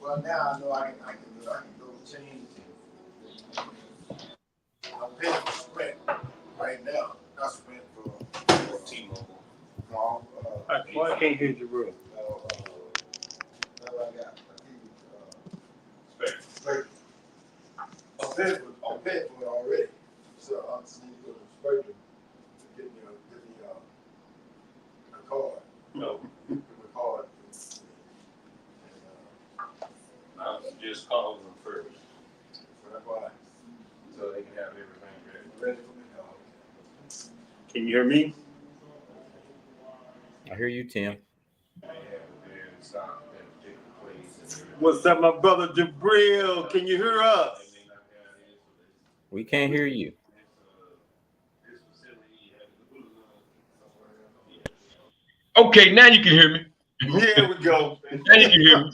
Well, now I know I can go change. I'm paying for Sprint right now. Not Sprint for T-Mobile. No, well, I can't hear you, bro. I got. Sprint. I'm paying for it already. So I just need to go to Sprint to get me a card. No. Give me a card. I just call them first. So that's why. So they can have everything ready. Ready for me now. Can you hear me? I hear you, Tim. What's up, my brother Jabril? Can you hear us? We can't hear you. Okay, now you can hear me. Here we go. Now you can hear me.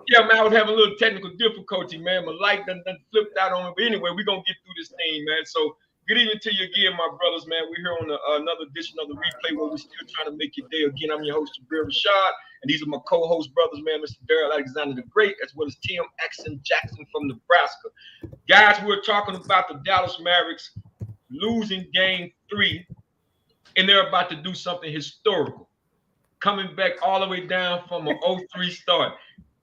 Yeah, man, I was having a little technical difficulty, man. My light done flipped out on me. But anyway, we're going to get through this thing, man. So good evening to you again, my brothers, man. We're here on another edition of the replay where we're still trying to make your day. Again, I'm your host, Jabril Rashad. And these are my co-host brothers, man, Mr. Daryl Alexander the Great, as well as Tim Axon Jackson from Nebraska. Guys, we're talking about the Dallas Mavericks losing game 3, and they're about to do something historical. Coming back all the way down from an 0-3 start.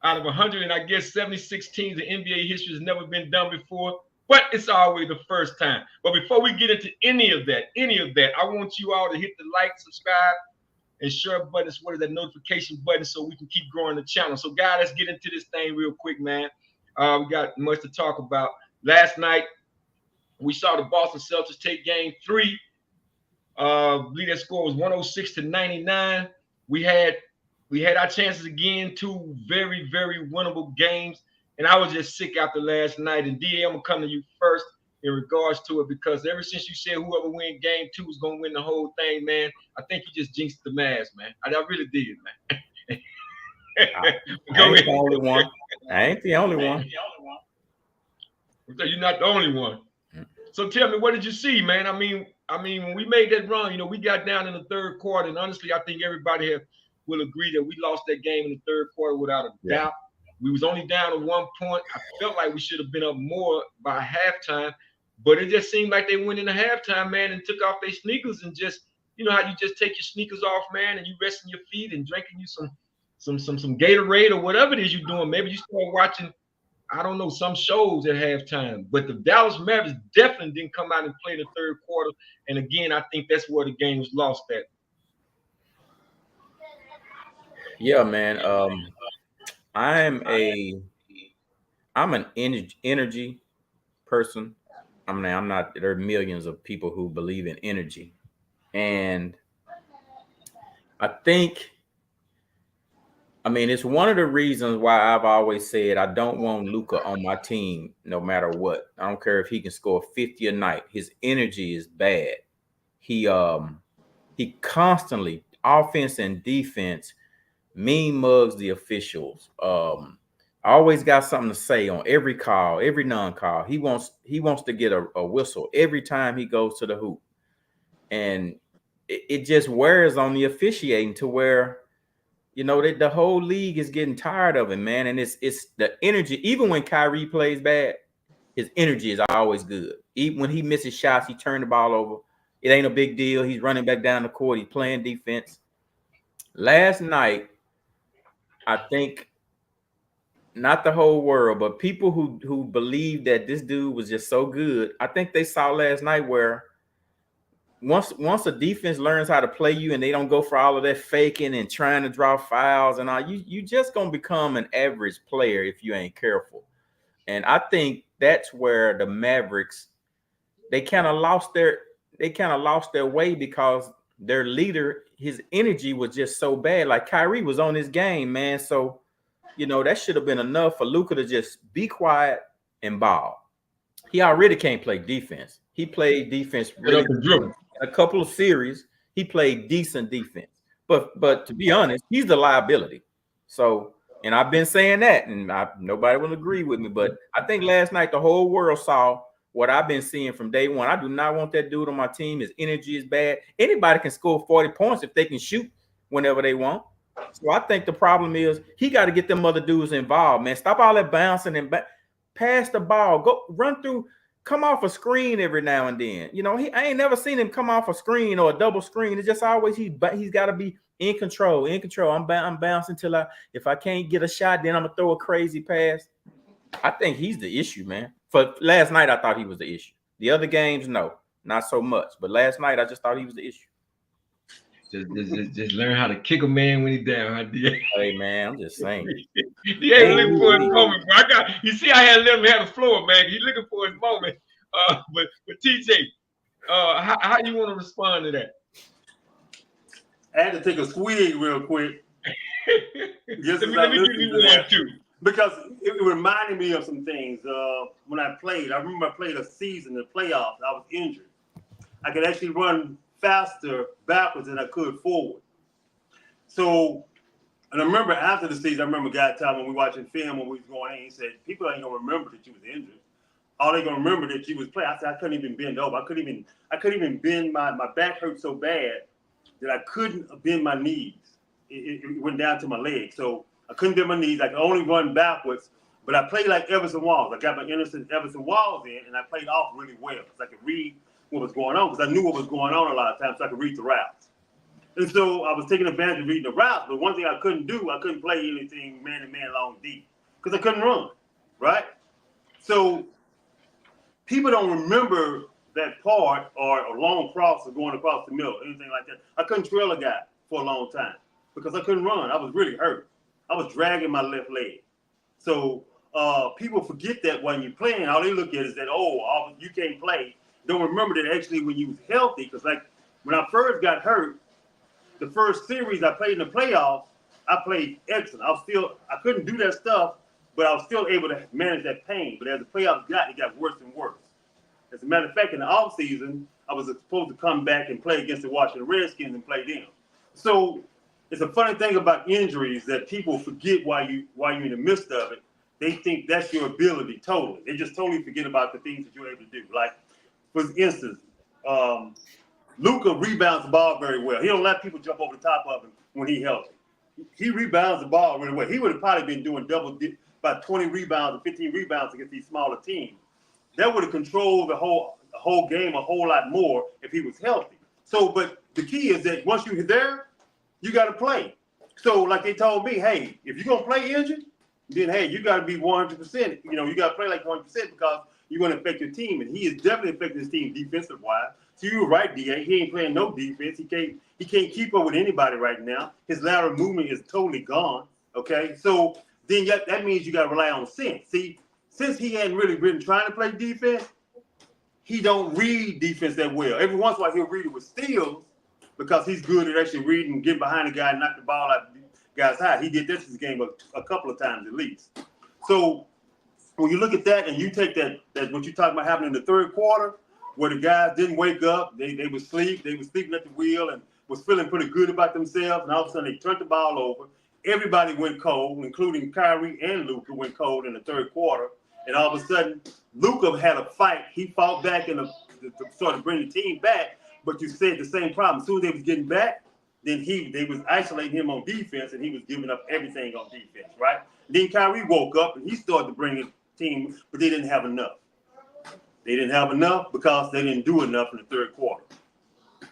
Out of 100, and I guess 76 teams in NBA history has never been done before, but it's always the first time. But before we get into any of that, I want you all to hit the like, subscribe, and share button, as well as that notification button, so we can keep growing the channel. So, guys, let's get into this thing real quick, man. We got much to talk about. Last night, we saw the Boston Celtics take game 3. I believe that score was 106-99. We had our chances again, 2 very, very winnable games. And I was just sick after last night. And DA, I'm going to come to you first in regards to it, because ever since you said whoever win game 2 is going to win the whole thing, man, I think you just jinxed the Mavs, man. I really did, man. I ain't the only one. I ain't the only one. So you're not the only one. So tell me, what did you see, man? I mean, when we made that run, we got down in the third quarter, and honestly, I think everybody will agree that we lost that game in the third quarter without a doubt. We was only down to 1 point. I felt like we should have been up more by halftime, but it just seemed like they went into halftime, man, and took off their sneakers and just, how you just take your sneakers off, man, and you resting your feet and drinking you some Gatorade or whatever it is you're doing. Maybe you start watching, I don't know, some shows at halftime. But the Dallas Mavericks definitely didn't come out and play the third quarter. And again, I think that's where the game was lost at. Yeah, man. I'm an energy person. I'm not. There are millions of people who believe in energy, and I think. It's one of the reasons why I've always said I don't want Luka on my team no matter what. I don't care if he can score 50 a night. His energy is bad. He constantly, offense and defense, mean mugs the officials. Always got something to say on every call, every non-call. He wants to get a whistle every time he goes to the hoop. And it just wears on the officiating to where the whole league is getting tired of him, man. And it's the energy. Even when Kyrie plays bad, his energy is always good. Even when he misses shots, he turned the ball over. It ain't a big deal. He's running back down the court. He's playing defense. Last night, I think not the whole world, but people who believe that this dude was just so good, I think they saw last night where once a defense learns how to play you and they don't go for all of that faking and trying to draw fouls and all, you just gonna become an average player if you ain't careful. And I think that's where the Mavericks, they kind of lost their way because their leader, his energy was just so bad. Like Kyrie was on his game, man. So that should have been enough for Luka to just be quiet and ball. He already can't play defense. He played defense really good. In a couple of series, he played decent defense. But to be honest, he's the liability. So, and I've been saying that, and nobody will agree with me. But I think last night the whole world saw what I've been seeing from day one. I do not want that dude on my team. His energy is bad. Anybody can score 40 points if they can shoot whenever they want. So I think the problem is he got to get them other dudes involved, man. Stop all that bouncing and pass the ball. Go run through, come off a screen every now and then. You know, I ain't never seen him come off a screen or a double screen. It's just always he's got to be in control. I'm bouncing till if I can't get a shot, then I'm gonna throw a crazy pass. I think he's the issue, man. For last night, I thought he was the issue. The other games, no, not so much. But last night, I just thought he was the issue. Just learn how to kick a man when he's down. Hey man, I'm just saying. He ain't looking for his moment, bro. You see, I had to let him have the floor, man. He's looking for his moment. But TJ, how you want to respond to that? I had to take a swig real quick. Let me give you one too. Because it reminded me of some things. When I played, I remember I played a season in the playoffs. I was injured. I could actually run faster backwards than I could forward. So, and I remember after the season, I remember a guy telling me when we watching film when we was going in, he said, people ain't gonna remember that you was injured. All they gonna remember that you was playing. I said, I couldn't even bend over. I couldn't even bend my back hurt so bad that I couldn't bend my knees. It went down to my legs. So I couldn't bend my knees. I could only run backwards. But I played like Everson Walls. I got my innocent Everson Walls in, and I played off really well because I could read what was going on, because I knew what was going on a lot of times, so I could read the routes. And so I was taking advantage of reading the routes, but one thing I couldn't do, I couldn't play anything man-to-man long deep because I couldn't run, right? So people don't remember that part or a long cross or going across the middle, anything like that. I couldn't trail a guy for a long time because I couldn't run. I was really hurt. I was dragging my left leg. So people forget that when you're playing, all they look at is that, you can't play. Don't remember that actually when you was healthy, because like when I first got hurt, the first series I played in the playoffs, I played excellent. I couldn't do that stuff, but I was still able to manage that pain. But as the playoffs it got worse and worse. As a matter of fact, in the offseason, I was supposed to come back and play against the Washington Redskins and play them. So it's a funny thing about injuries that people forget while you're in the midst of it. They think that's your ability totally. They just totally forget about the things that you're able to do. Like, for instance, Luka rebounds the ball very well. He don't let people jump over the top of him when he's healthy. He rebounds the ball really well. He would have probably been doing about 20 rebounds or 15 rebounds against these smaller teams. That would have controlled the whole game a whole lot more if he was healthy. So, but the key is that once you're there, you got to play. So, like they told me, hey, if you're gonna play injured, then hey, you got to be 100%. You know, you got to play like 100% because you're going to affect your team, and he is definitely affecting his team defensive wise. So you were right, DA. He ain't playing no defense. He can't keep up with anybody right now. His lateral movement is totally gone. Okay, so then that means you got to rely on sense. See, since he hadn't really been trying to play defense, he don't read defense that well. Every once in a while he'll read it with steals because he's good at actually reading, getting behind the guy, and knock the ball out the guy's high. He did this in this game a couple of times at least. So when you look at that and you take that what you talking about happening in the third quarter, where the guys didn't wake up, they were asleep, they were sleeping at the wheel and was feeling pretty good about themselves, and all of a sudden they turned the ball over. Everybody went cold, including Kyrie and Luka went cold in the third quarter, and all of a sudden Luka had a fight. He fought back to sort of bring the team back, but you said the same problem. As soon as they was getting back, then they was isolating him on defense, and he was giving up everything on defense, right? Then Kyrie woke up and he started to bring his team, but they didn't have enough. They didn't have enough because they didn't do enough in the third quarter.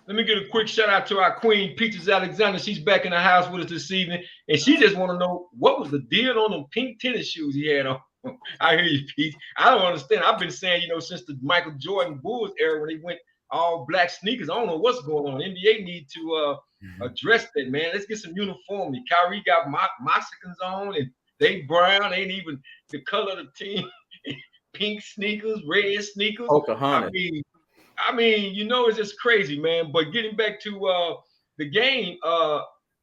Let me give a quick shout out to our queen, Peaches Alexander. She's back in the house with us this evening, and she just want to know what was the deal on them pink tennis shoes he had on. I hear you, Pete. I don't understand. I've been saying, since the Michael Jordan Bulls era when they went all black sneakers, I don't know what's going on. NBA need to address that, man. Let's get some uniformity. Kyrie got Mexicans on, and they brown. Ain't even the color of the team. Pink sneakers, red sneakers. Pocahontas. I mean, it's just crazy, man. But getting back to the game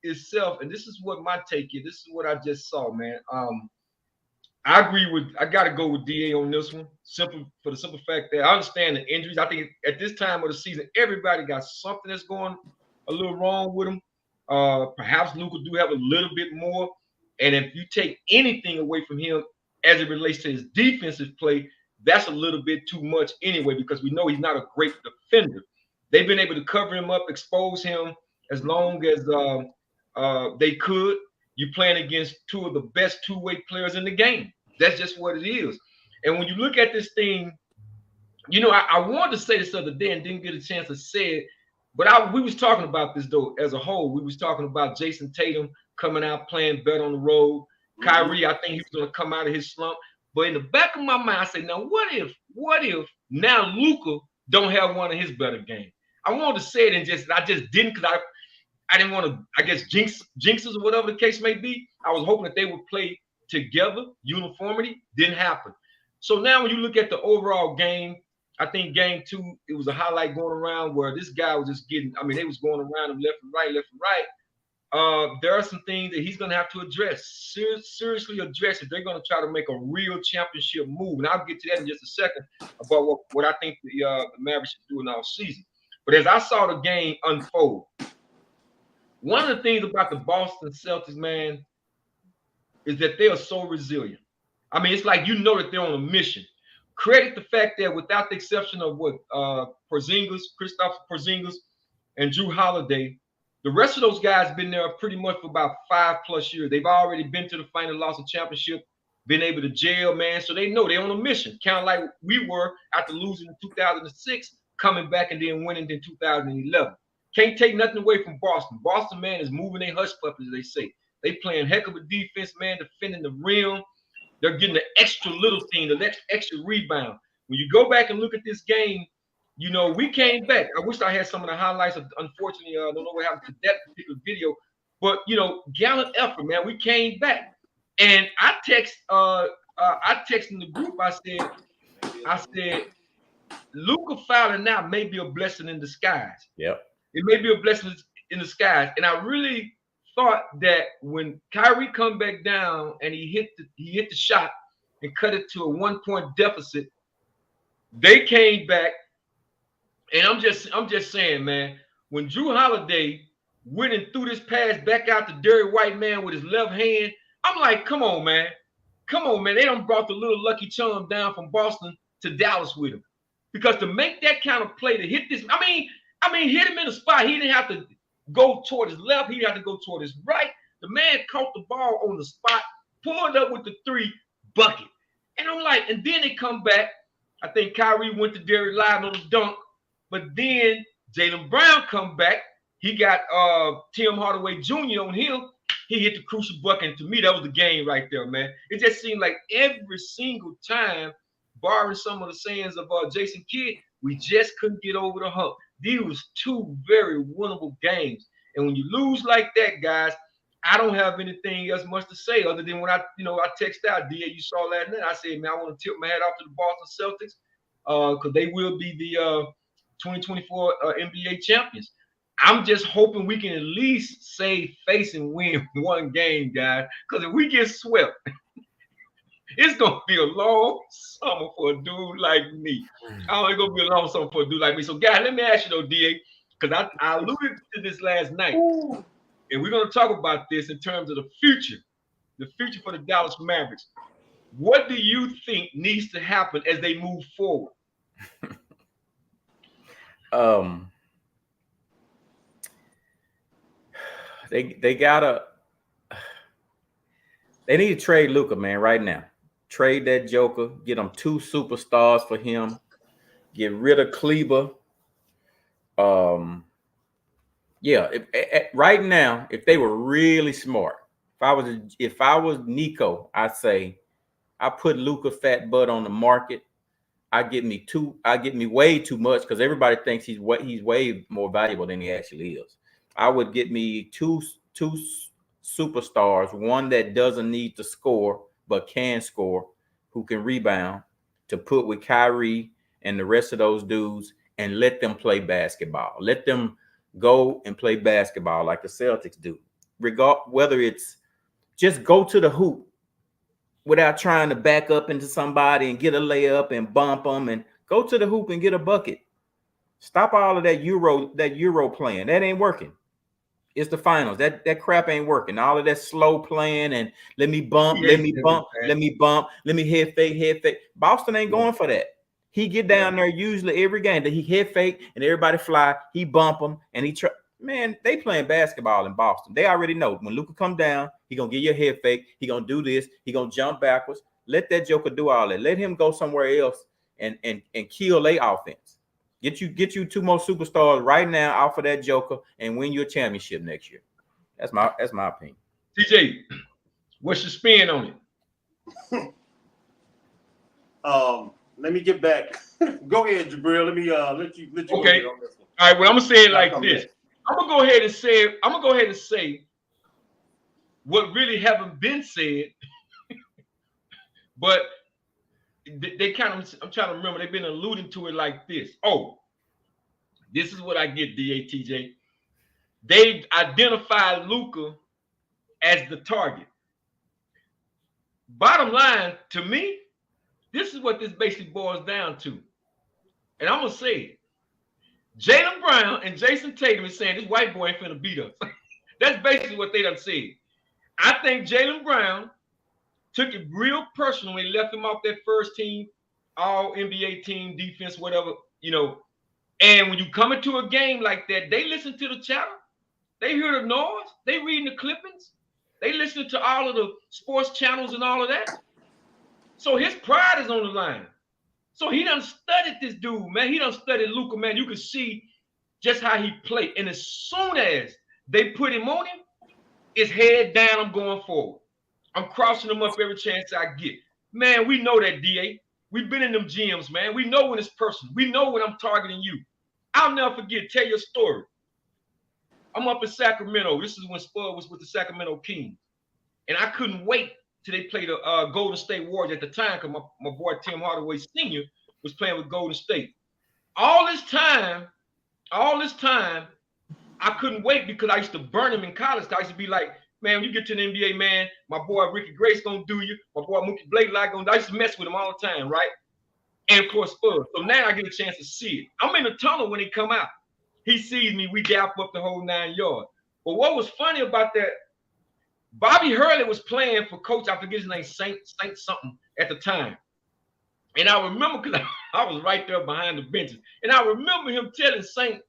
itself, and this is what my take is. This is what I just saw, man. I got to go with DA on this one, for the simple fact that I understand the injuries. I think at this time of the season, everybody got something that's going a little wrong with them. Perhaps Luka do have a little bit more. And if you take anything away from him as it relates to his defensive play, that's a little bit too much anyway, because we know he's not a great defender. They've been able to cover him up, expose him as long as they could. You're playing against two of the best two-way players in the game. That's just what it is. And when you look at this thing, you know, I wanted to say this other day and didn't get a chance to say it, but we was talking about this though as a whole. We was talking about Jason Tatum coming out playing better on the road. Kyrie, I think he was going to come out of his slump. But in the back of my mind, I said, now what if now Luka don't have one of his better games? I wanted to say it and I just didn't because I didn't want to, I guess, jinxes or whatever the case may be. I was hoping that they would play together. Uniformity didn't happen. So now when you look at the overall game, I think game 2, it was a highlight going around where this guy was just getting, I mean, they was going around him left and right. There are some things that he's going to have to address, seriously address if they're going to try to make a real championship move. And I'll get to that in just a second about what I think the Mavericks should do in our season. But as I saw the game unfold, one of the things about the Boston Celtics, man, is that they are so resilient. I mean, it's like you know that they're on a mission. Credit the fact that without the exception of Kristaps Porzingis, and Jrue Holiday, the rest of those guys been there pretty much for about 5+ years. They've already been to the final, lost a championship, been able to gel, man. So they know they're on a mission, kind of like we were after losing in 2006, coming back and then winning in 2011. Can't take nothing away from Boston. Boston, man, is moving their hush puppies, as they say. They playing heck of a defense, man, defending the rim. They're getting the extra little thing, the extra rebound. When you go back and look at this game, you know, we came back. I wish I had some of the highlights. Unfortunately, I don't know what happened to that particular video. But, you know, gallant effort, man. We came back. And I texted in the group, I said, Luka fouling out may be a blessing in disguise. Yep. It may be a blessing in disguise. And I really thought that when Kyrie come back down and he hit the shot and cut it to a 1-point deficit, they came back. And I'm just saying, man, when Jrue Holiday went and threw this pass back out to Derrick White, man, with his left hand, I'm like, come on, man. They done brought the little Lucky Charm down from Boston to Dallas with him. Because to make that kind of play, to hit this, I mean, hit him in a spot. He didn't have to go toward his left. He didn't have to go toward his right. The man caught the ball on the spot, pulled up with the 3 bucket. And I'm like, and then they come back. I think Kyrie went to Derrick Live on the dunk. But then Jaylen Brown come back. He got Tim Hardaway Jr. on him. He hit the crucial bucket. And to me, that was the game right there, man. It just seemed like every single time, barring some of the sayings of Jason Kidd, we just couldn't get over the hump. These was 2 very winnable games. And when you lose like that, guys, I don't have anything else much to say other than when I texted out, DA, you saw last night. I said, man, I want to tip my hat off to the Boston Celtics because they will be the 2024 NBA champions. I'm just hoping we can at least save face and win 1 game, guys. Because if we get swept, it's gonna be a long summer for a dude like me. It's gonna be a long summer for a dude like me. So, guys, let me ask you though, DA, because I alluded to this last night, and we're gonna talk about this in terms of the future for the Dallas Mavericks. What do you think needs to happen as they move forward? They need to trade Luka, man, right now. Trade that Joker, get them 2 superstars for him, get rid of Kleber. Right now, if they were really smart, if I was Nico, I'd say I put Luka Fat Butt on the market. I get me way too much because everybody thinks he's way more valuable than he actually is. I would get me two superstars, one that doesn't need to score but can score, who can rebound, to put with Kyrie and the rest of those dudes and let them play basketball. Let them go and play basketball like the Celtics do. Whether it's just go to the hoop without trying to back up into somebody and get a layup and bump them, and go to the hoop and get a bucket. Stop all of that Euro playing. That ain't working. It's the finals. That crap ain't working. All of that slow playing and let me bump, let me head fake. Boston ain't going for that. He get down there usually every game that he head fake and everybody fly. He bump them and he try. Man, they playing basketball in Boston. They already know when Luka come down, he gonna give you a head fake. He gonna do this. He gonna jump backwards. Let that joker do all that. Let him go somewhere else and kill their offense. Get you 2 more superstars right now off of that joker and win you a championship next year. That's my opinion. TJ, what's your spin on it? Let me get back. Go ahead, Jabril. Let me let you Okay. go on this one. All right, well, I'm gonna say it like this. I'm gonna go ahead and say what really haven't been said, but they kind of, I'm trying to remember, they've been alluding to it like this. Oh, this is what I get, DATJ. They've identified Luka as the target. Bottom line, to me, this is what this basically boils down to. And I'm gonna say it. Jaylen Brown and Jason Tatum is saying this white boy ain't finna beat us. That's basically what they done said. I think Jaylen Brown took it real personal when he left him off that first team, all NBA team, defense, whatever, you know. And when you come into a game like that, they listen to the chatter. They hear the noise. They reading the clippings. They listen to all of the sports channels and all of that. So his pride is on the line. So he done studied this dude, man. He done studied Luka, man. You can see just how he played. And as soon as they put him on him, it's head down, I'm going forward. I'm crossing him up every chance I get. Man, we know that, DA. We've been in them gyms, man. We know when it's personal. We know when I'm targeting you. I'll never forget, tell you a story. I'm up in Sacramento. This is when Spud was with the Sacramento Kings. And I couldn't wait till they played the Golden State Warriors at the time because my boy Tim Hardaway Sr. was playing with Golden State. All this time, I couldn't wait because I used to burn him in college. I used to be like, man, when you get to the NBA, man, my boy Ricky Grace gonna do you. My boy Mookie Blake gonna. I used to mess with him all the time, right? And of course, Spud. So now I get a chance to see it. I'm in the tunnel when he come out. He sees me. We dap up the whole 9 yards. But what was funny about that? Bobby Hurley was playing for coach. I forget his name, Saint something at the time. And I remember because I was right there behind the benches. And I remember him telling Saint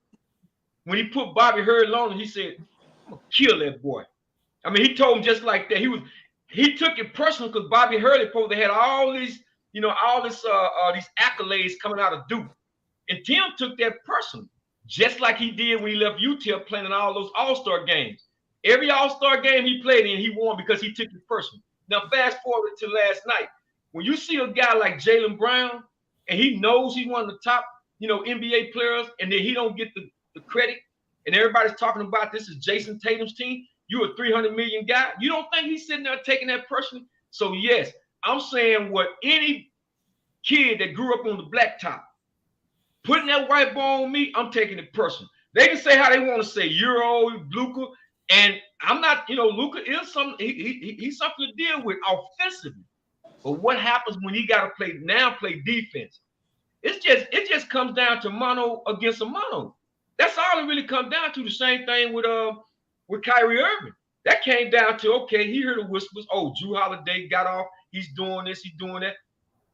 when he put Bobby Hurley on, he said, "I'm gonna kill that boy." I mean, he told him just like that. He took it personal because Bobby Hurley probably had all these, these accolades coming out of Duke. And Tim took that personal, just like he did when he left UTEP playing in all those All-Star games. Every All-Star game he played in, he won because he took it personal. Now, fast forward to last night. When you see a guy like Jaylen Brown, and he knows he's one of the top, NBA players, and then he don't get the credit, and everybody's talking about this is Jason Tatum's team, you a $300 million guy, you don't think he's sitting there taking that personally? So, yes, I'm saying what any kid that grew up on the blacktop, putting that white ball on me, I'm taking it personal. They can say how they want to say, Euro, Luka, and I'm not, Luka is something, he's something to deal with offensively. But what happens when he got to play defense? It just comes down to mono against a mono. That's all it really comes down to. The same thing with Kyrie Irving. That came down to, okay, he heard the whispers. Oh, Drew Holiday got off. He's doing this. He's doing that.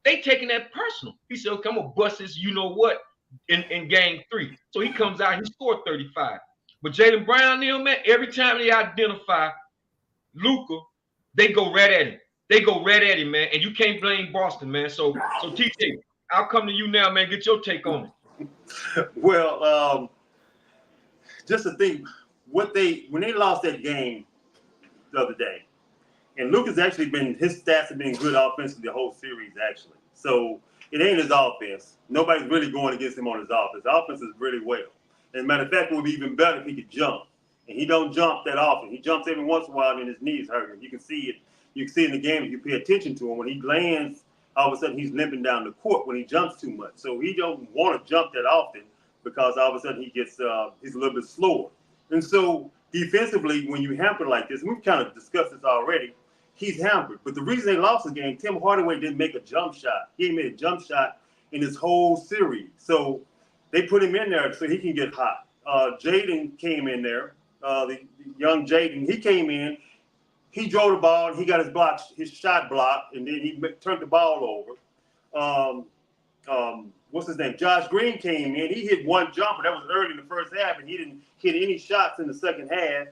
They taking that personal. He said, okay, I'm going to bust this you-know-what in game 3. So he comes out. He scored 35. But Jaylen Brown, man, every time they identify Luka, they go right at him. They go right at him, man. And you can't blame Boston, man. So TJ, I'll come to you now, man. Get your take on it. Well, just to think, when they lost that game the other day, and Luka's actually his stats have been good offensively the whole series, actually. So it ain't his offense. Nobody's really going against him on his offense. The offense is really well. As a matter of fact, it would be even better if he could jump. And he don't jump that often. He jumps every once in a while and his knees hurt. You can see it. You can see in the game if you pay attention to him. When he lands, all of a sudden he's limping down the court when he jumps too much. So he don't want to jump that often because all of a sudden he's a little bit slower. And so defensively, when you hamper like this, and we've kind of discussed this already, he's hampered. But the reason they lost the game, Tim Hardaway didn't make a jump shot. He ain't made a jump shot in his whole series. So they put him in there so he can get hot. Jaden came in there, the young Jaden. He came in. He drove the ball. He got his shot blocked, and then he turned the ball over. what's his name? Josh Green came in. He hit one jumper. That was early in the first half, and he didn't hit any shots in the second half.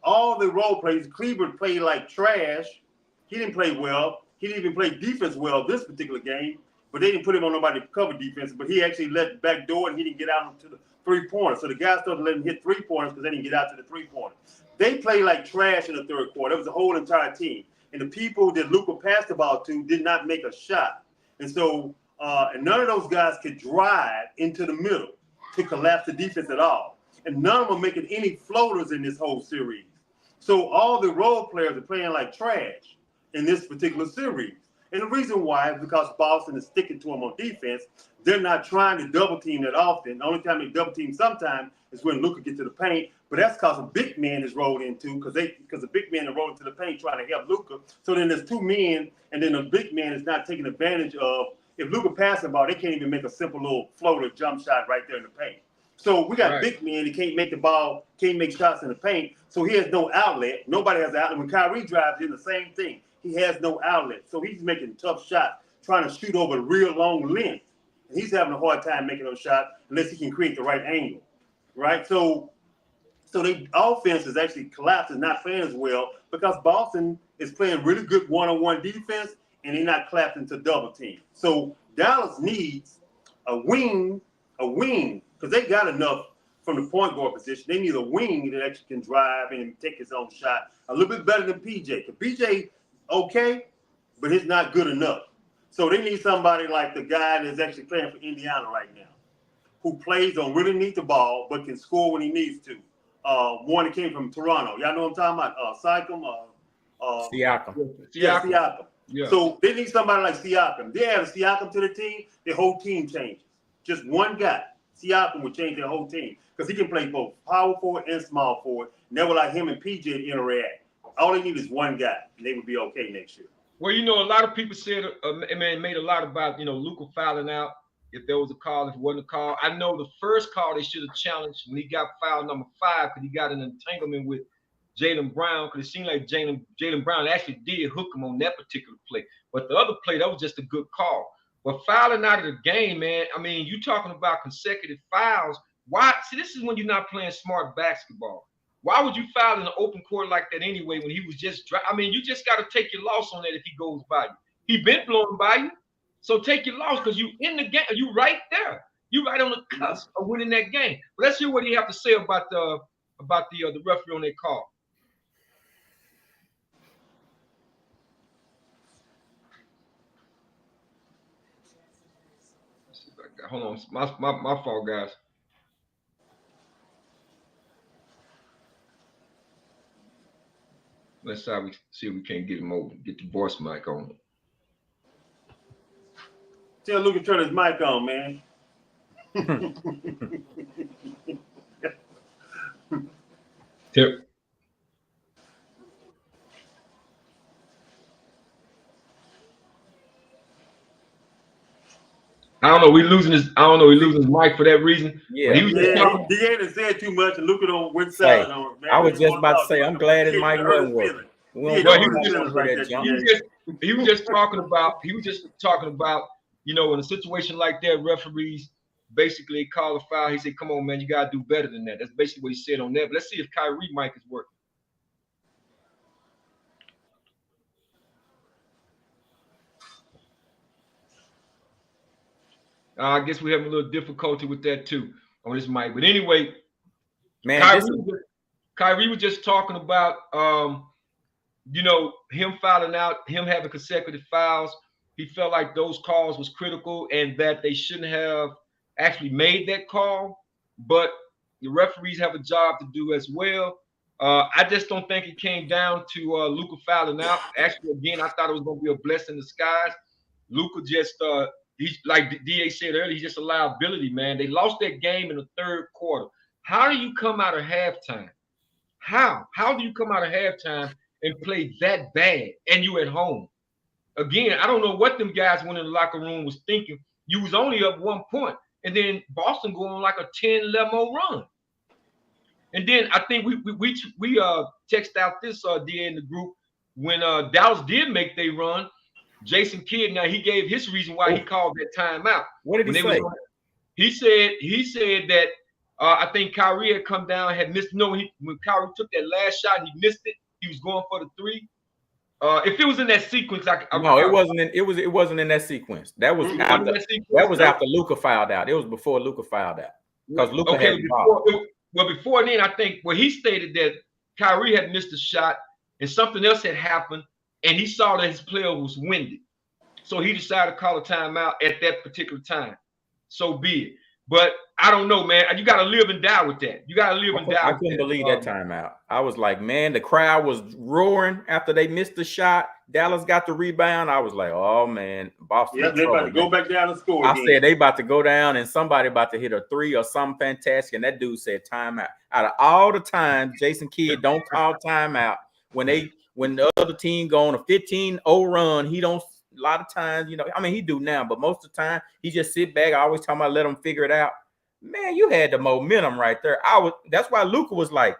All the role plays, Cleveland played like trash. He didn't play well. He didn't even play defense well this particular game, but they didn't put him on nobody to cover defense. But he actually let back door, and he didn't get out to the three-pointer. So the guys started letting him hit three-pointers because they didn't get out to the three-pointer. They played like trash in the third quarter. It was the whole entire team. And the people that Luka passed the ball to did not make a shot. And so and none of those guys could drive into the middle to collapse the defense at all. And none of them are making any floaters in this whole series. So all the role players are playing like trash in this particular series. And the reason why is because Boston is sticking to them on defense. They're not trying to double team that often. The only time they double team sometimes is when Luka gets to the paint. But that's because a big man is rolled into because the big man is rolled into the paint trying to help Luka. So then there's two men, and then the big man is not taking advantage of. If Luka passes the ball, they can't even make a simple little floater jump shot right there in the paint. So we got big men that can't make the ball, can't make shots in the paint. So he has no outlet. Nobody has an outlet. When Kyrie drives in, the same thing. He has no outlet. So he's making tough shots, trying to shoot over a real long length. And he's having a hard time making those shots unless he can create the right angle, right? So the offense is actually collapsing, not playing as well because Boston is playing really good one-on-one defense and they're not collapsing to double team. So Dallas needs a wing, because they got enough from the point guard position. They need a wing that actually can drive and take his own shot a little bit better than PJ. Because PJ, okay, but he's not good enough. So they need somebody like the guy that's actually playing for Indiana right now, who plays, don't really need the ball, but can score when he needs to. One that came from Toronto. Y'all know what I'm talking about? Siakam. Yeah, Siakam. Yeah. So they need somebody like Siakam. They add Siakam to the team, the whole team changes. Just one guy, Siakam, would change their whole team because he can play both power forward and small forward. Never like him and PJ to interact. All they need is one guy, and they would be okay next year. Well, you know, a lot of people said, made a lot about, Luka fouling out. If there was a call, if it wasn't a call. I know the first call they should have challenged when he got foul number 5 because he got an entanglement with Jaylen Brown because it seemed like Jaylen Brown actually did hook him on that particular play. But the other play, that was just a good call. But fouling out of the game, man, I mean, you talking about consecutive fouls. Why? See, this is when you're not playing smart basketball. Why would you foul in an open court like that anyway when he was just I mean, you just got to take your loss on that if he goes by you. He been blowing by you. So take your loss because you in the game. You right there. You right on the cusp of winning that game. But let's hear what he have to say about the referee on that call. Hold on, my fault, guys. Let's see if we can't get him over. Get the voice mic on. Tell Luka to turn his mic on, man. Tip. I don't know. We losing his mic for that reason. Yeah. He ain't said too much, and Luka don't went silent on it, man. I was just about to say, I'm glad his mic wasn't working. He was just talking about, in a situation like that, referees basically call a foul. He said, come on, man, you got to do better than that. That's basically what he said on that. But let's see if Kyrie mic is working. I guess we have a little difficulty with that too on this mic. But anyway, man, Kyrie was just talking about, him fouling out, him having consecutive fouls. He felt like those calls was critical and that they shouldn't have actually made that call. But the referees have a job to do as well. I just don't think it came down to Luka fouling out. Actually, again, I thought it was going to be a blessing in disguise. Luka just he's like DA said earlier, he's just a liability, man. They lost that game in the third quarter. How do you come out of halftime? How do you come out of halftime and play that bad and you at home? Again, I don't know what them guys went in the locker room was thinking. You was only up 1 point, and then Boston go on like a 10-11 run. And then I think we text out this DA in the group when Dallas did make their run. Jason Kidd, now he gave his reason why he called that timeout. What did he say? He said that I think Kyrie had come down, had missed. No, when Kyrie took that last shot, he missed it. He was going for the three. If it was in that sequence, it wasn't. It wasn't in that sequence. That was after. That was after Luka fouled out. It was before Luka fouled out because Luka had the ball. Before then, I think he stated that Kyrie had missed a shot and something else had happened, and he saw that his player was winded, so he decided to call a timeout at that particular time. So be it. But I don't know, man. You got to live and die with that. You got to live and die. I couldn't believe that timeout. I was like, man, the crowd was roaring after they missed the shot. Dallas got the rebound. I was like, oh man, Boston. Yeah, they about to go back down and score. I said they about to go down and somebody about to hit a three or something fantastic. And that dude said timeout. Out of all the times, Jason Kidd don't call timeout when the other team go on a 15-0 run. He don't. A lot of times, I mean, he do now, but most of the time he just sit back. I always talking about let him figure it out. Man, you had the momentum right there. That's why Luka was like,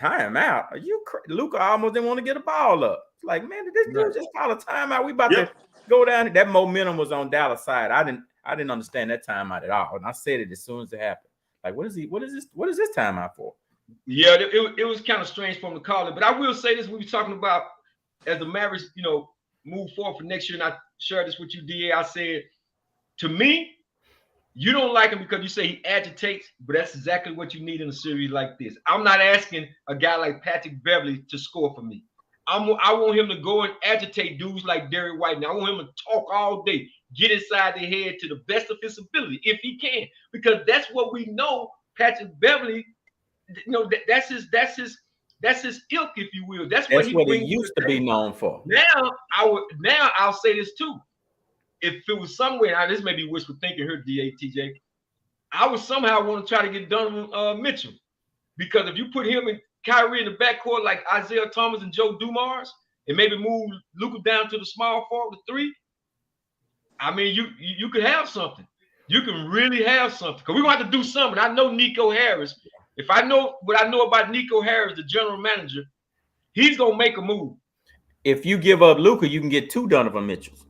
timeout. Are you Luka almost didn't want to get a ball up. It's like, man, did this dude just call a timeout? We about to go down. That momentum was on Dallas side. I didn't understand that timeout at all. And I said it as soon as it happened. Like, what is this timeout for? Yeah, it was kind of strange for him to call it. But I will say this: we were talking about as the Mavericks, move forward for next year, and I shared this with you, DA. I said, to me, you don't like him because you say he agitates, but that's exactly what you need in a series like this. I'm not asking a guy like Patrick Beverley to score for me. I want him to go and agitate dudes like Derrick White. Now I want him to talk all day, get inside their head to the best of his ability, if he can, because that's what we know. Patrick Beverley, that's his ilk, if you will. That's what he used to be known for. Now I'll say this too. If it was somewhere, now this may be wishful thinking here, DATJ, I would somehow want to try to get Donovan Mitchell, because if you put him and Kyrie in the backcourt like Isaiah Thomas and Joe Dumars, and maybe move Luka down to the small forward, the three, I mean, you could have something. You can really have something, because we're gonna have to do something. I know Nico Harris. If I know what I know about Nico Harris, the general manager, he's gonna make a move. If you give up Luka, you can get 2 Donovan Mitchells.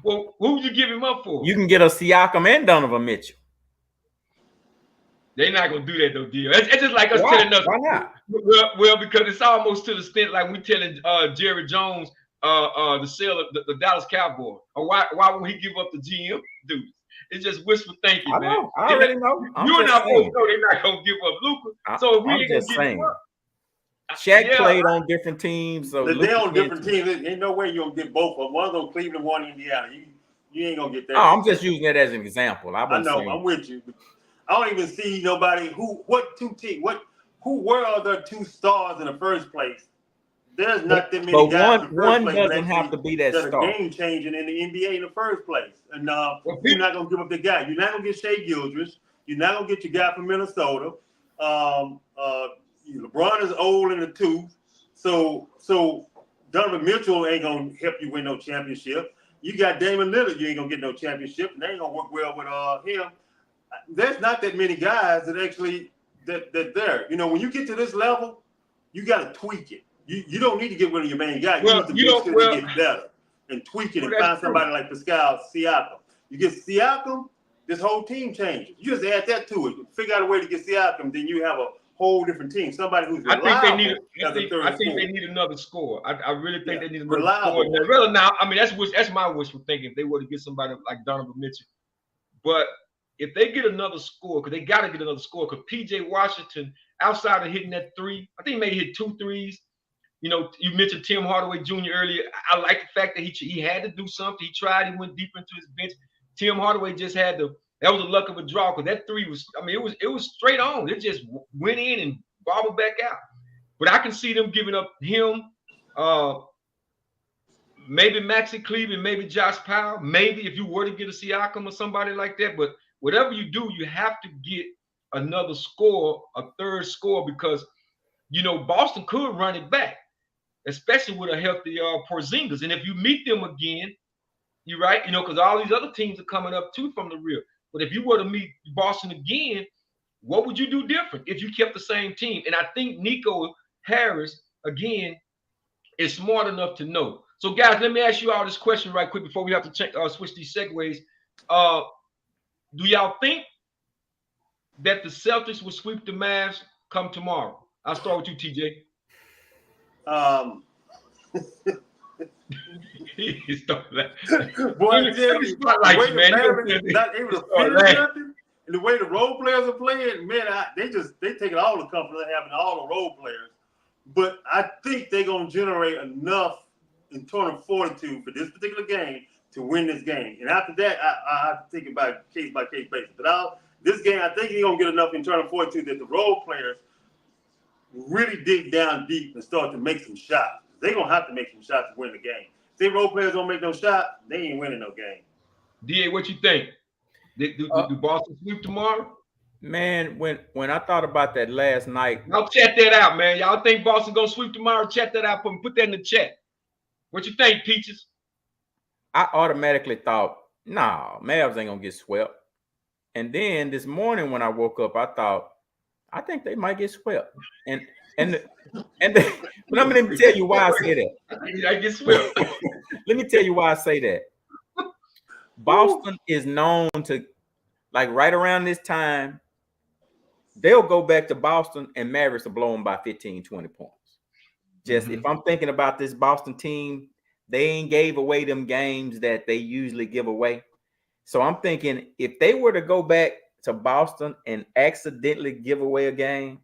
Well, who would you give him up for? You can get a Siakam and Donovan Mitchell. They're not gonna do that though, deal. It's just like us telling us. Why not? Well, because it's almost to the extent like we telling Jerry Jones to sell the Dallas Cowboys. Or why won't he give up the GM dude? It's just wishful thinking, man. I already know. You and I both know they're not gonna give up Luka. So if we ain't gonna give him up. Shaq played on different teams. So they're on different teams. Ain't no way you're gonna get both of them. One's on Cleveland, one Indiana. You ain't gonna get that. Oh, I'm just using it as an example. I know, I'm with you. I don't even see nobody who were the 2 stars in the first place. There's not that many guys. But one doesn't have to be that star. Game changing in the NBA in the first place. And you're not gonna give up the guy. You're not gonna get Shea Gildress. You're not gonna get your guy from Minnesota. LeBron is old in the tooth, so Donovan Mitchell ain't gonna help you win no championship. You got Damian Lillard, you ain't gonna get no championship, and they ain't gonna work well with him. There's not that many guys that actually that there. When you get to this level, you got to tweak it. You don't need to get rid of your main guy. You need to get better and tweak it and find somebody like Pascal Siakam. You get Siakam, this whole team changes. You just add that to it. Figure out a way to get Siakam, then you have a whole different team. Somebody who's reliable. I think they need another score. I really think they need another score. Really now, I mean, that's my wishful thinking. If they were to get somebody like Donovan Mitchell, but if they get another score, because they got to get another score, because PJ Washington, outside of hitting that 3, I think he may hit 2 threes. You mentioned Tim Hardaway Jr. earlier. I like the fact that he had to do something. He tried. He went deep into his bench. Tim Hardaway just had to. That was a luck of a draw, because that 3 was. I mean, it was straight on. It just went in and bobbled back out. But I can see them giving up him, maybe Maxi Cleveland, maybe Josh Powell, maybe if you were to get a Siakam or somebody like that. But whatever you do, you have to get another score, a third score, because Boston could run it back, especially with a healthy Porzingis. And if you meet them again, you're right, because all these other teams are coming up too from the rear. But if you were to meet Boston again, what would you do different if you kept the same team? And I think Nico Harris, again, is smart enough to know. So, guys, let me ask you all this question right quick before we have to switch these segues. Do y'all think that the Celtics will sweep the Mavs come tomorrow? I'll start with you, TJ. He started that. Boy, I tell you, the way the Mavericks not able to finish nothing, and the way the role players are playing, man, they taking all the comfort they have in all the role players. But I think they're gonna generate enough internal fortitude for this particular game to win this game. And after that, I have to think about case by case basis. But this game, I think he's gonna get enough internal fortitude that the role players really dig down deep and start to make some shots. They're gonna have to make some shots to win the game. If they role players don't make no shots, they ain't winning no game. DA, what you think? Do Boston sweep tomorrow? Man, when I thought about that last night, y'all check that out, man. Y'all think Boston gonna sweep tomorrow? Check that out. Put that in the chat. What you think, Peaches? I automatically thought, nah, Mavs ain't gonna get swept. And then this morning when I woke up, I thought, I think they might get swept. But let me tell you why I say that. I get swept. Let me tell you why I say that. Boston is known to, like right around this time, they'll go back to Boston and Mavericks will blow them by 15, 20 points. Just if I'm thinking about this Boston team, they ain't gave away them games that they usually give away. So I'm thinking if they were to go back to Boston and accidentally give away a game,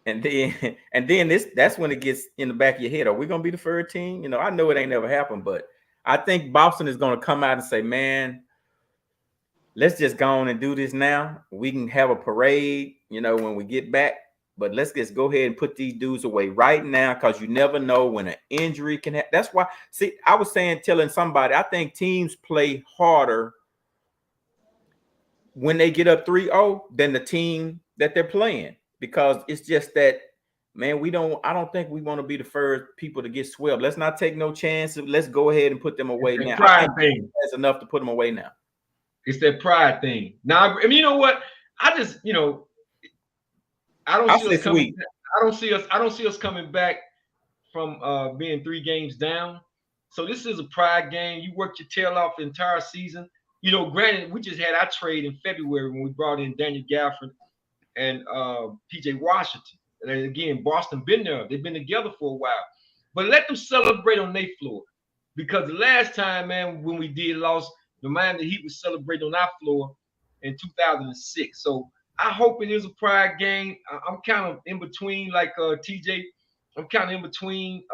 and then that's when it gets in the back of your head. Are we gonna be the third team? You know, I know it ain't never happened, but I think Boston is gonna come out and say, man, let's just go on and do this now. We can have a parade, you know, when we get back. But let's just go ahead and put these dudes away right now because you never know when an injury can happen. That's why, see, I was telling somebody, I think teams play harder when they get up 3-0 than the team that they're playing because it's just that, man, I don't think we want to be the first people to get swept. Let's not take no chances. Let's go ahead and put them away now. Pride thing. That's enough to put them away now. It's that pride thing. Now, I mean, you know what? I just, you know, I don't see us coming back from being 3 games down. So this is a pride game. You worked your tail off the entire season. You know, granted, we just had our trade in February when we brought in Daniel Gafford and PJ Washington. And again, Boston been there. They've been together for a while. But let them celebrate on their floor. Because the last time, man, when we did lost, the Miami Heat was celebrating on our floor in 2006. So I hope it is a pride game. I'm kind of in between, like TJ. I'm kind of in between.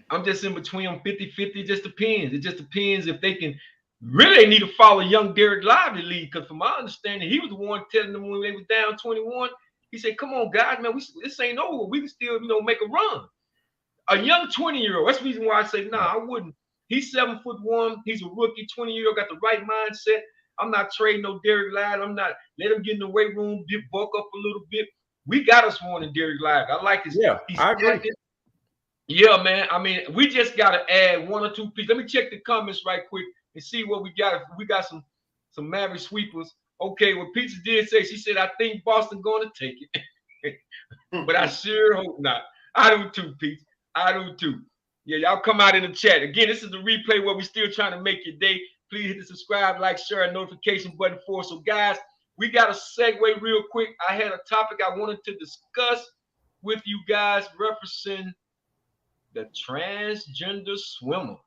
I'm just in between. I'm 50-50. It just depends. It just depends if they can. Really, they need to follow young Derek Lively lead because from my understanding, he was the one telling them when they was down 21. He said, come on, guys, man, this ain't over. We can still, you know, make a run. A young 20-year-old. That's the reason why I say, nah, I wouldn't. He's 7'1". He's a rookie, 20-year-old, got the right mindset. I'm not trading no Derek Lively. I'm not let him get in the weight room, bulk up a little bit. We got us one in Derek Lively. I like his. Yeah, I agree. Yeah, man. I mean, we just got to add 1 or 2 pieces. Let me check the comments right quick and see what we got. If we got some Maverick sweepers. Okay, what Pizza did say, she said, I think Boston going to take it. But I sure hope not. I do too, Pete. I do too. Yeah, y'all come out in the chat. Again, this is the replay where we're still trying to make your day. Please hit the subscribe, like, share, and notification button for us. So, guys, we got to segue real quick. I had a topic I wanted to discuss with you guys referencing the transgender swimmer.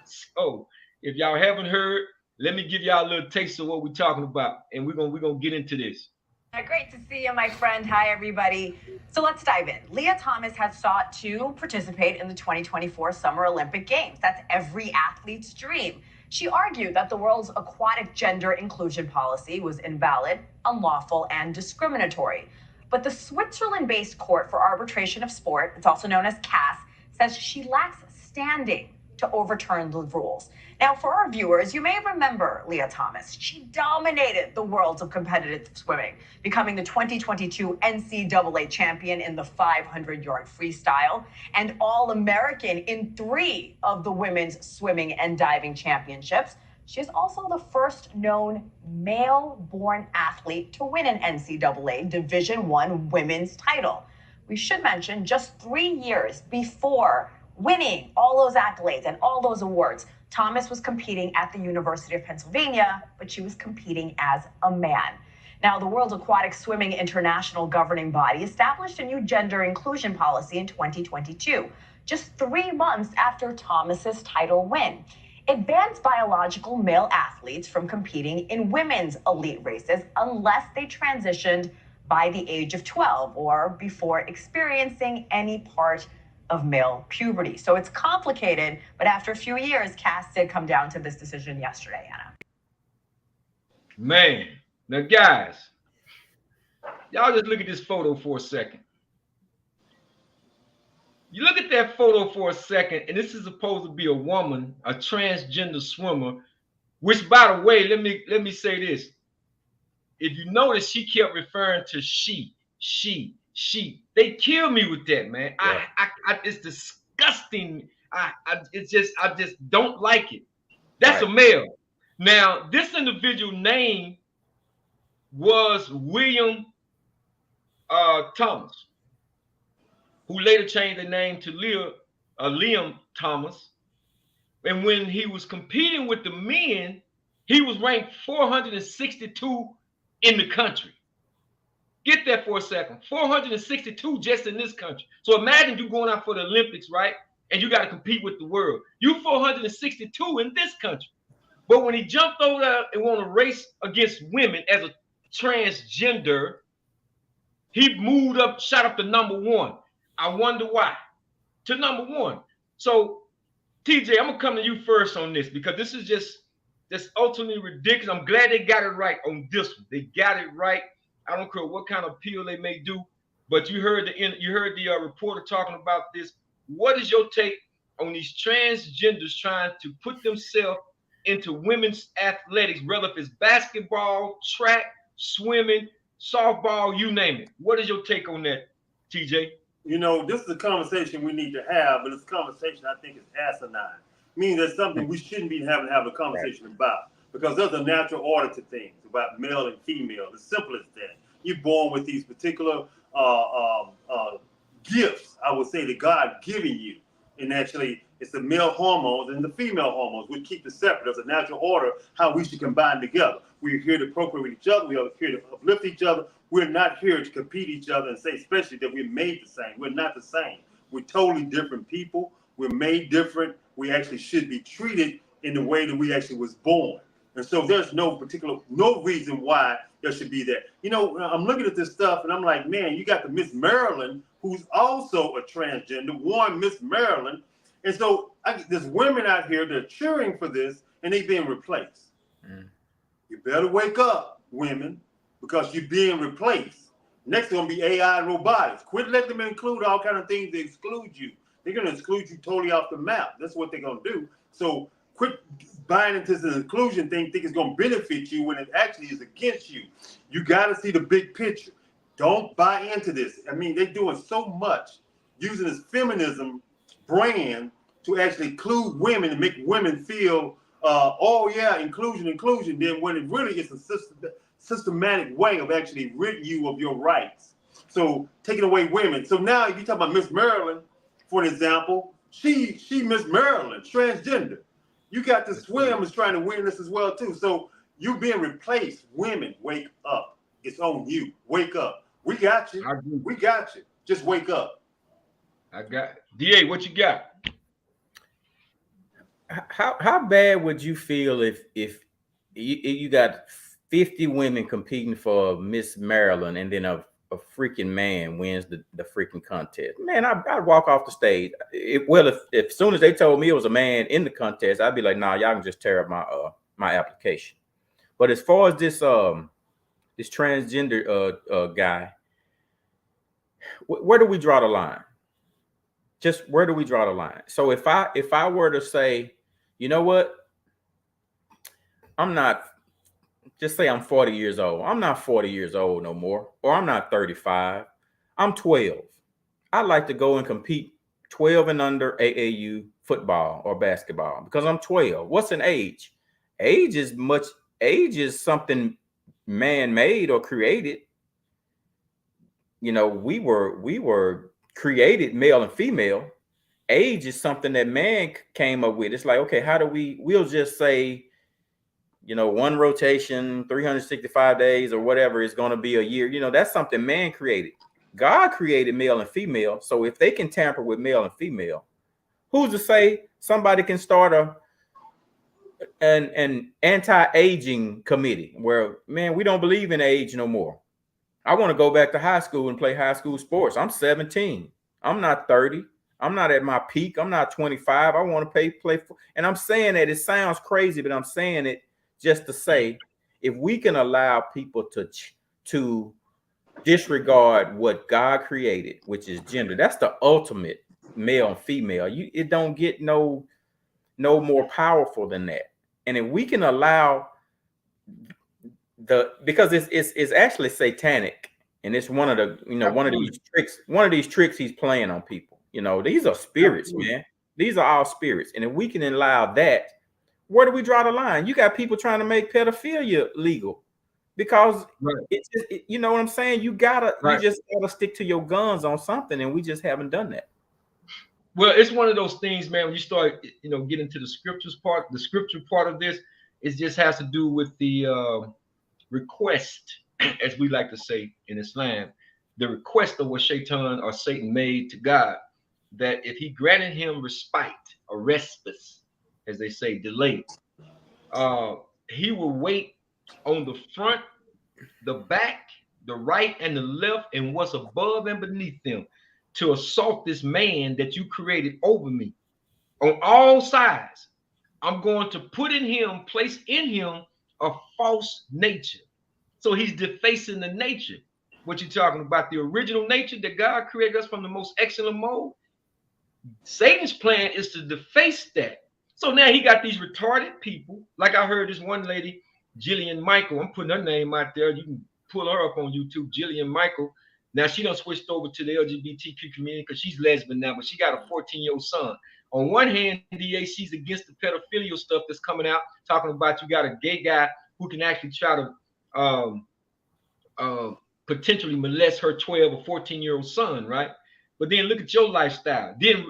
So, if y'all haven't heard, let me give y'all a little taste of what we're talking about, and we're gonna get into this. Great to see you, my friend. Hi, everybody. So let's dive in. Leah Thomas has sought to participate in the 2024 Summer Olympic Games. That's every athlete's dream. She argued that the world's aquatic gender inclusion policy was invalid, unlawful, and discriminatory. But the Switzerland-based Court for Arbitration of Sport, it's also known as CAS, says she lacks standing to overturn the rules. Now, for our viewers, you may remember Leah Thomas. She dominated the world of competitive swimming, becoming the 2022 NCAA champion in the 500-yard freestyle and All-American in 3 of the women's swimming and diving championships. She is also the first known male-born athlete to win an NCAA Division I women's title. We should mention just 3 years before winning all those accolades and all those awards, Thomas was competing at the University of Pennsylvania, but she was competing as a man. Now, the World Aquatic Swimming International governing body established a new gender inclusion policy in 2022, just 3 months after Thomas's title win. It bans biological male athletes from competing in women's elite races unless they transitioned by the age of 12 or before experiencing any part of male puberty. So it's complicated, but after a few years, Cass did come down to this decision yesterday, Anna. Man, now guys, y'all just look at this photo for a second. You look at that photo for a second, and this is supposed to be a woman, a transgender swimmer, which, by the way, let me say this. If you notice, she kept referring to she. They kill me with that, man. Yeah. It's disgusting. I just don't like it. That's right. A male. Now, this individual name was William Thomas, who later changed the name to Liam Thomas. And when he was competing with the men, he was ranked 462 in the country. Get that for a second. 462 just in this country. So imagine you going out for the Olympics, right? And you got to compete with the world. You 462 in this country. But when he jumped over there and won a race against women as a transgender, he moved up, shot up to number 1. I wonder why. To number 1. So, TJ, I'm going to come to you first on this because this is just ultimately ridiculous. I'm glad they got it right on this one. They got it right. I don't care what kind of appeal they may do, but you heard the reporter talking about this. What is your take on these transgenders trying to put themselves into women's athletics, whether if it's basketball, track, swimming, softball, you name it? What is your take on that, TJ? You know, this is a conversation we need to have, but it's a conversation I think is asinine. Meaning there's something we shouldn't be having to have a conversation about. Because there's a natural order to things about male and female. It's simple as that. You're born with these particular gifts, I would say, that God given you. And actually, it's the male hormones and the female hormones, which keep it separate. There's a natural order how we should combine together. We're here to procreate with each other. We are here to uplift each other. We're not here to compete each other and say, especially that we're made the same. We're not the same. We're totally different people. We're made different. We actually should be treated in the way that we actually was born. And so there's no reason why there should be that. You know, I'm looking at this stuff and I'm like, man, you got the Miss Maryland, who's also a transgender, one Miss Maryland. And so there's women out here that are cheering for this and they being replaced. You better wake up, women, because you're being replaced. Next is going to be AI and robotics. Quit letting them include all kind of things that exclude you. They're going to exclude you totally off the map. That's what they're going to do. So quit buying into this inclusion thing, think it's going to benefit you when it actually is against you. You got to see the big picture. Don't buy into this. I mean, they're doing so much using this feminism brand to actually include women and make women feel, oh yeah, inclusion. Then when it really is a systematic way of actually ridding you of your rights. So taking away women. So now if you talk about Miss Maryland, for an example, she Miss Maryland, transgender. You got the swim is trying to win this as well too. So you being replaced. Women, wake up. It's on you. Wake up. We got you. We got you. Just wake up. I got it. DA, what you got? How bad would you feel if you got 50 women competing for Miss Maryland and then a freaking man wins the freaking contest? Man, I'd walk off the stage. If as soon as they told me it was a man in the contest, I'd be like, nah, y'all can just tear up my application. But as far as this transgender guy, where do we draw the line? Just where do we draw the line? So if I were to say, you know what, just say I'm 40 years old. I'm not 40 years old no more, or I'm not 35. I'm 12. I'd like to go and compete 12 and under AAU football or basketball because I'm 12. What's an age? Age is something man-made or created. you know, we were created male and female. Age is something that man came up with. It's like, okay, how do we'll just say, you know, one rotation, 365 days or whatever is going to be a year. You know, that's something man created. God created male and female. So if they can tamper with male and female, who's to say somebody can start an anti-aging committee where, man, we don't believe in age no more. I want to go back to high school and play high school sports. I'm 17. I'm not 30. I'm not at my peak. I'm not 25. I want to play. And I'm saying that it sounds crazy, but I'm saying it just to say, if we can allow people to disregard what God created, which is gender, that's the ultimate male and female. It don't get no more powerful than that. And if we can allow because it's actually satanic, and it's one of the, you know, one of these tricks he's playing on people. You know, these are spirits, man. These are all spirits. And if we can allow that, where do we draw the line? You got people trying to make pedophilia legal because you know what I'm saying? You just gotta stick to your guns on something, and we just haven't done that. Well, it's one of those things, man, when you start, you know, getting to the scripture part of this, it just has to do with the request, as we like to say in Islam, the request of what Shaitan or Satan made to God, that if he granted him respite or respite, as they say, delay, he will wait on the front, the back, the right, and the left, and what's above and beneath them, to assault this man that you created over me on all sides. I'm going to place in him a false nature. So he's defacing the nature. What you're talking about, the original nature that God created us from the most excellent mode. Satan's plan is to deface that. So now he got these retarded people. Like I heard this one lady, Jillian Michael. I'm putting her name out there. You can pull her up on YouTube, Jillian Michael. Now she done switched over to the LGBTQ community because she's lesbian now, but she got a 14-year-old son. On one hand, DA, she's against the pedophilia stuff that's coming out, talking about you got a gay guy who can actually try to potentially molest her 12 or 14-year-old son, right? But then look at your lifestyle. Then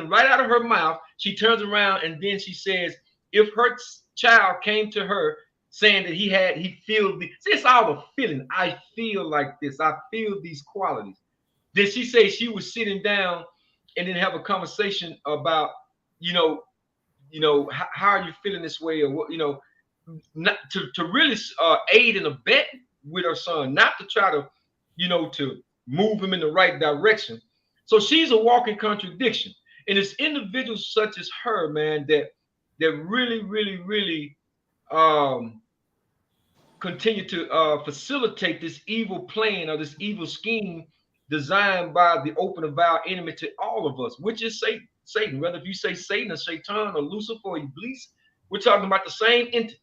right out of her mouth, she turns around and then she says, if her child came to her saying that he feels it's all the feeling. I feel like this. I feel these qualities. Then she say she was sitting down and then have a conversation about, how are you feeling this way, or what, not to really aid and abet with her son, not to try to, to move him in the right direction. So she's a walking contradiction. And it's individuals such as her, man, that really, really, really continue to facilitate this evil plan or this evil scheme designed by the open avowed enemy to all of us, which is Satan. Whether if you say Satan or Shaitan or Lucifer or Iblis, we're talking about the same entity.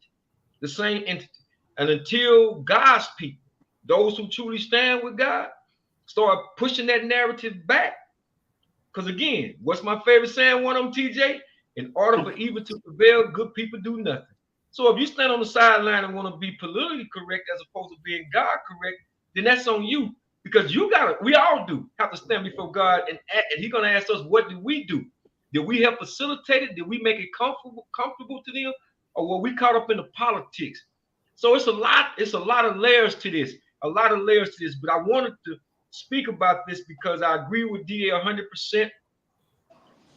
The same entity. And until God's people, those who truly stand with God, start pushing that narrative back. Because again, what's my favorite saying, one of them, TJ? In order for evil to prevail, good people do nothing. So if you stand on the sideline and want to be politically correct as opposed to being God correct, then that's on you. Because we all do have to stand before God, and He's going to ask us, what did we do? Did we help facilitate it? Did we make it comfortable to them? Or were we caught up in the politics? So it's a lot of layers to this, But I wanted to speak about this because I agree with DA 100%.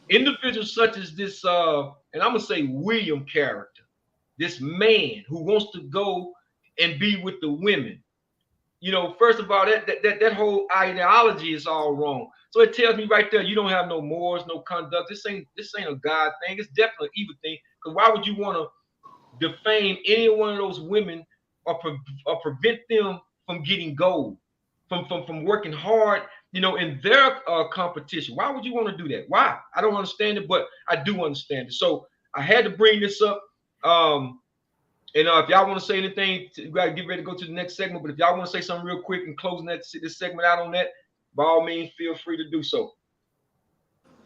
Individuals such as this, and I'm gonna say William character, this man who wants to go and be with the women. First of all, that whole ideology is all wrong. So it tells me right there, you don't have no morals, no conduct. This ain't a God thing. It's definitely an evil thing. Because why would you want to defame any one of those women or prevent them from getting gold, from working hard, in their competition? Why would you want to do that? Why? I don't understand it, but I do understand it. So I had to bring this up. And if y'all want to say anything, you got to get ready to go to the next segment. But if y'all want to say something real quick and closing this segment out on that, by all means, feel free to do so.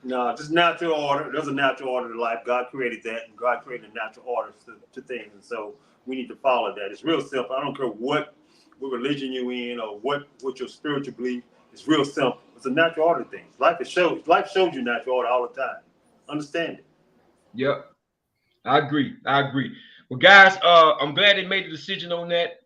No, just natural order. There's a natural order to life. God created that, and God created natural orders to things. And so we need to follow that. It's real simple. I don't care what religion you're in or what your spiritual belief. It's real simple. It's a natural order thing. Life shows you natural order all the time. Understand it. Yep. I agree. Well, guys, I'm glad they made the decision on that.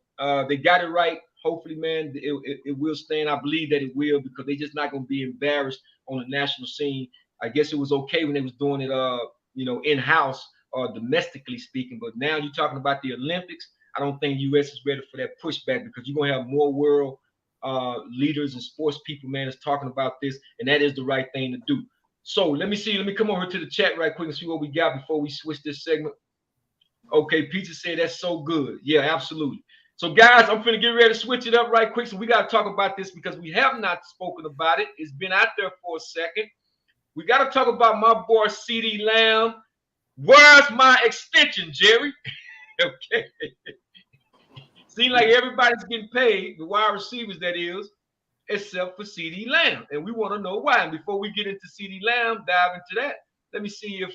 They got it right. Hopefully, man, it will stand. I believe that it will, because they're just not going to be embarrassed on the national scene. I guess it was okay when they was doing it, in-house or domestically speaking. But now you're talking about the Olympics. I don't think U.S. is ready for that pushback, because you're going to have more world leaders and sports people, man, that's talking about this, and that is the right thing to do. So let me come over to the chat right quick and see what we got before we switch this segment. Okay, Pizza said that's so good. Yeah, absolutely. So guys, I'm finna get ready to switch it up right quick. So we got to talk about this, because we have not spoken about it. It's been out there for a second. We got to talk about my boy CeeDee Lamb. Where's my extension, Jerry? Okay. Seems like everybody's getting paid, the wide receivers that is, except for CeeDee Lamb. And we want to know why. And before we get into CeeDee Lamb, dive into that, let me see if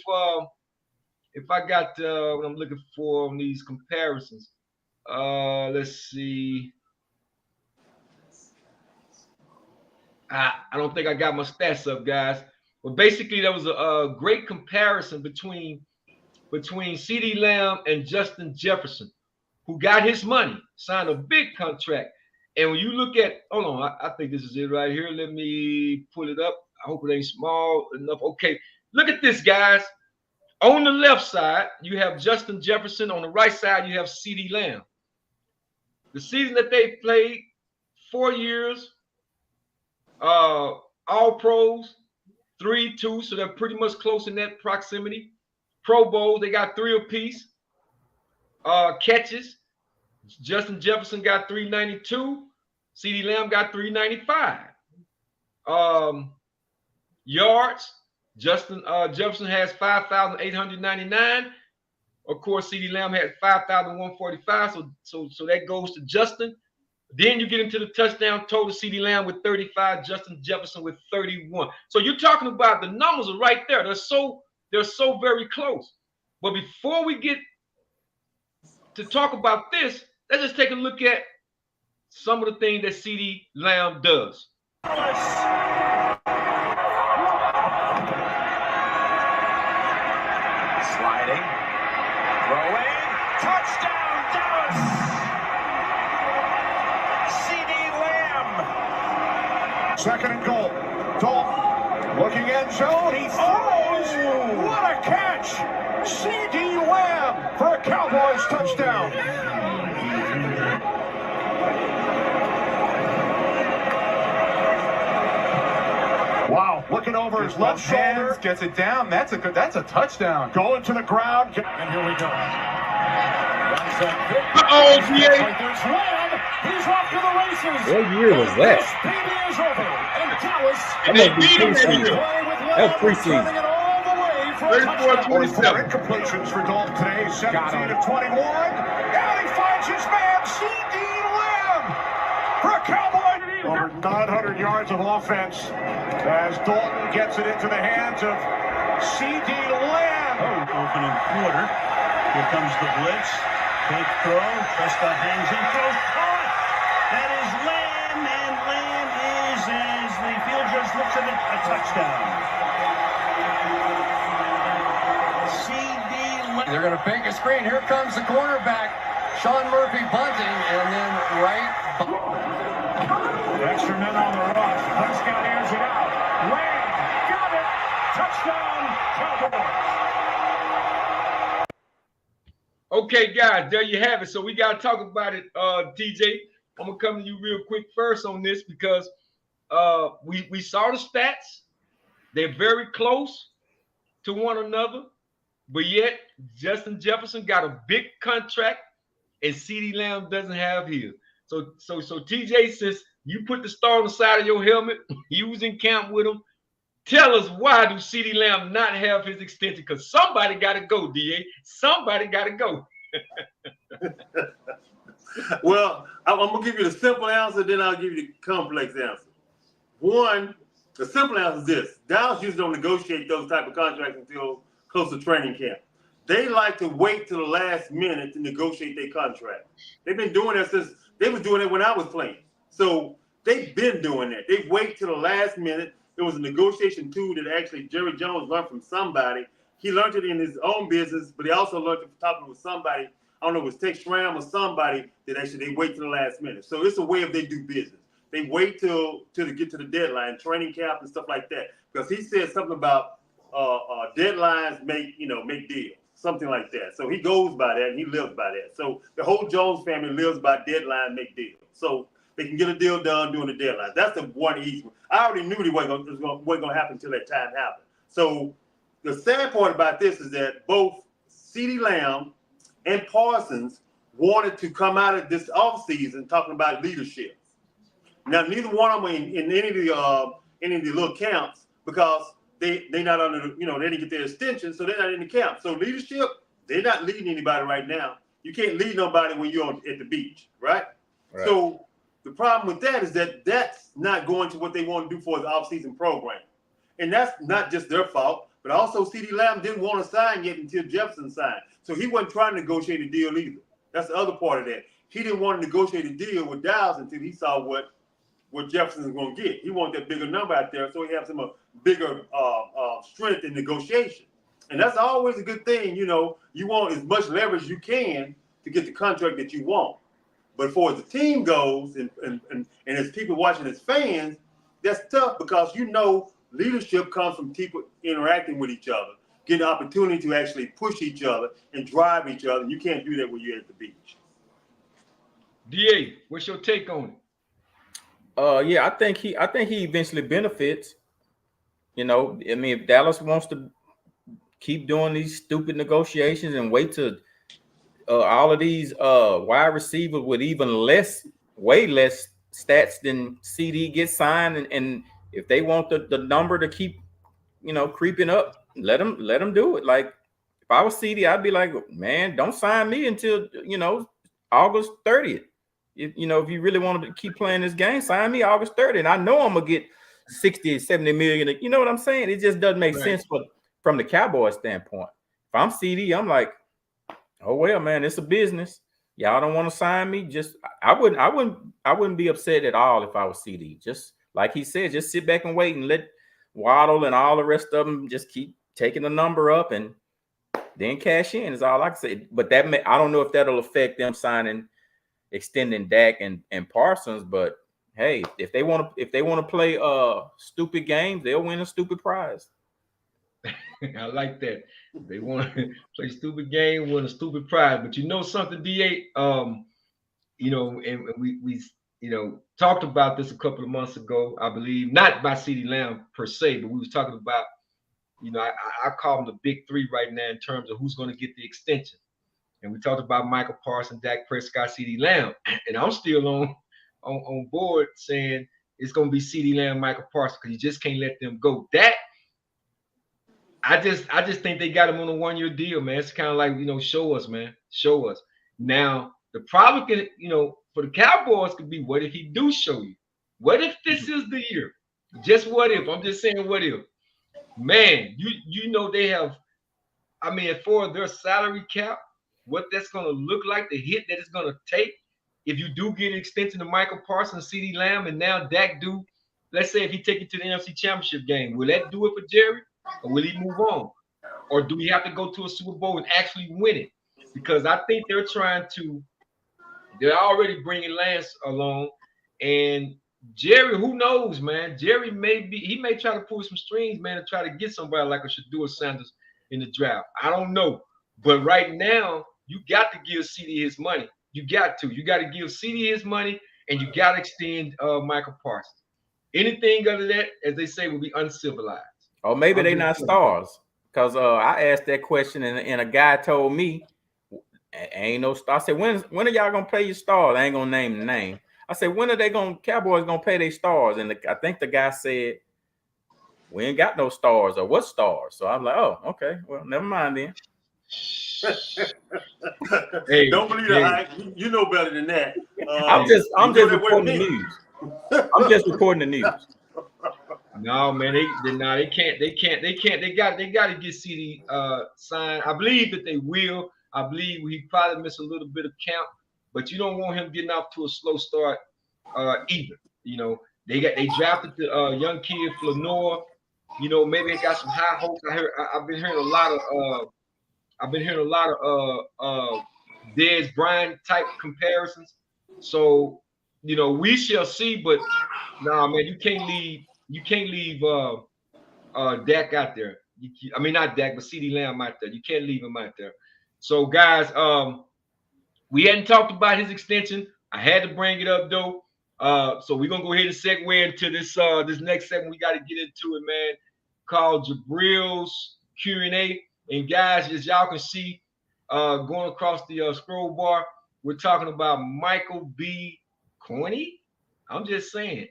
I got what I'm looking for on these comparisons. Let's see. I don't think I got my stats up, guys. But basically, there was a great comparison between CeeDee Lamb and Justin Jefferson, who got his money, signed a big contract. And when you look at, hold on, I think this is it right here. Let me pull it up. I hope it ain't small enough. Okay, look at this, guys. On the left side, you have Justin Jefferson. On the right side, you have CeeDee Lamb. The season that they played, 4 years, all pros, 3-2, so they're pretty much close in that proximity. Pro Bowls, they got 3 apiece. Catches, Justin Jefferson got 392. CeeDee Lamb got 395. Yards, Justin Jefferson has 5,899. Of course, CeeDee Lamb had 5,145. So that goes to Justin. Then you get into the touchdown total. CeeDee Lamb with 35, Justin Jefferson with 31. So you're talking about the numbers are right there. They're so very close. But before we get to talk about this, let's just take a look at some of the things that CeeDee Lamb does. Sliding, throwing, touchdown, Dallas! CeeDee Lamb. Second and goal. Dalton looking end zone. He throws. What a catch! CeeDee Lamb for a Cowboys touchdown. Wow, looking over his left shoulder, gets it down. That's a touchdown. going to the ground, and here we go. Oh, yeah. There's Lamb. He's off to the races. What year was that? This baby is over, and Dallas. And they beat him that year. That was preseason. 34-27. Incompletions for Dalton today, 17 of 21. And he finds his man, CeeDee Lamb, for a Cowboy. Over 900 yards of offense as Dalton gets it into the hands of CeeDee Lamb. Opening quarter. Here comes the blitz. Fake throw. Prescott hangs in, throws, caught. That is Lamb, and Lamb is, as the field judge looks at it, a touchdown. CeeDee Lamb. They're going to fake a screen. Here comes the cornerback, Sean Murphy bunting, and then Extra men on the rush. Prescott airs it out. Lamb got it. Touchdown, Cowboys. Okay, guys, there you have it. So we got to talk about it, TJ. I'm going to come to you real quick first on this, because we saw the stats. They're very close to one another, but yet Justin Jefferson got a big contract and CeeDee Lamb doesn't have his. So TJ, since you put the star on the side of your helmet, you was in camp with him, tell us, why do CeeDee Lamb not have his extension? Because somebody got to go, DA. Somebody got to go. Well, I'm going to give you the simple answer, then I'll give you the complex answer. One, the simple answer is this. Dallas usually don't negotiate those type of contracts until close to training camp. They like to wait till the last minute to negotiate their contract. They've been doing that since they was doing it when I was playing. So They've been doing that. They wait till the last minute. It was a negotiation tool that actually Jerry Jones learned from somebody. He learned it in his own business, but he also learned it from talking with somebody. I don't know if it was Tex Schramm or somebody that actually they wait till the last minute. So it's a way of they do business. They wait till they get to the deadline, training camp and stuff like that. Because he said something about deadlines make deals, something like that. So he goes by that and he lives by that. So the whole Jones family lives by deadline, make deals. So they can get a deal done during the deadline. That's the one easy one. I already knew it wasn't going to happen until that time happened. So the sad part about this is that both CeeDee Lamb and Parsons wanted to come out of this offseason talking about leadership. Now, neither one of them in any of the little camps because they not under they didn't get their extension, so they're not in the camp. So leadership, they're not leading anybody right now. You can't lead nobody when you're at the beach, right? So the problem with that is that that's not going to what they want to do for the offseason program. And that's not just their fault, but also CeeDee Lamb didn't want to sign yet until Jefferson signed. So he wasn't trying to negotiate a deal either. That's the other part of that. He didn't want to negotiate a deal with Dallas until he saw what Jefferson is going to get. He wanted that bigger number out there so he has some bigger strength in negotiation. And that's always a good thing. You want as much leverage as you can to get the contract that you want. But for as the team goes and as people watching as fans, that's tough because leadership comes from people interacting with each other, getting the opportunity to actually push each other and drive each other. You can't do that when you're at the beach. DA, what's your take on it? Yeah, I think he eventually benefits. If Dallas wants to keep doing these stupid negotiations and wait till all of these wide receivers with way less stats than CD gets signed, and if they want the number to keep creeping up, let them do it. Like if I was CD, I'd be like, man, don't sign me until August 30th. If you really want to keep playing this game, sign me August 30th. And I know I'm gonna get 60, 70 million. You know what I'm saying? It just doesn't make sense from the Cowboys standpoint. If I'm CD, I'm like, oh well, man, it's a business. Y'all don't want to sign me. I wouldn't be upset at all if I was CD. Just like he said, just sit back and wait and let Waddle and all the rest of them just keep taking the number up and then cash in is all I can say. But I don't know if that'll affect them extending Dak and Parsons. But hey, if they want to play stupid games, they'll win a stupid prize. I like that. They want to play stupid game, win a stupid prize. But you know something, DA? And we talked about this a couple of months ago, I believe, not by CeeDee Lamb per se, but we was talking about, I call them the big three right now in terms of who's going to get the extension. And we talked about Michael Parsons, Dak Prescott, CeeDee Lamb. And I'm still on board saying it's going to be CeeDee Lamb, Michael Parsons, because you just can't let them go. Dak, I just think they got him on a 1-year deal, man. It's kind of like, show us, man. Show us. Now, the problem can, for the Cowboys could be, what if he do show you? What if this is the year? Just what if? I'm just saying what if. Man, they have, for their salary cap, what that's going to look like, the hit that it's going to take if you do get an extension to Michael Parsons, CeeDee Lamb, and now Dak do, let's say if he take it to the NFC Championship game, will that do it for Jerry? Or will he move on? Or do we have to go to a Super Bowl and actually win it? Because I think they're already bringing Lance along. And Jerry, who knows, man? Jerry he may try to pull some strings, man, and try to get somebody like a Shedeur Sanders in the draft. I don't know. But right now, you got to give CD his money. You got to give CD his money, and you got to extend Michael Parsons. Anything other than that, as they say, will be uncivilized. Or maybe they're not stars. Because I asked that question, and a guy told me, ain't no star. I said, when are y'all going to pay your stars? I ain't going to name the name. I said, when are Cowboys going to pay their stars? And I think the guy said, we ain't got no stars. Or what stars? So I'm like, oh, okay. Well, never mind then. Hey, don't believe the hype. You know better than that. I'm just reporting the news. I'm just reporting the news. No, man, they can't. They got to get CD signed. I believe that they will. I believe he probably missed a little bit of camp, but you don't want him getting off to a slow start either. You know, they drafted the young kid Flanor. You know, maybe they got some high hopes. I've been hearing a lot of Dez Bryant type comparisons. So, you know, we shall see. But nah, man, you can't leave Dak out there. I mean, not Dak, but CeeDee Lamb out there. You can't leave him out there. So, guys, we hadn't talked about his extension. I had to bring it up though. So we're gonna go ahead and segue into this next segment. We got to get into it, man. Called Jabril's Q&A. And guys, as y'all can see, going across the scroll bar, we're talking about Michael B. Corny. I'm just saying.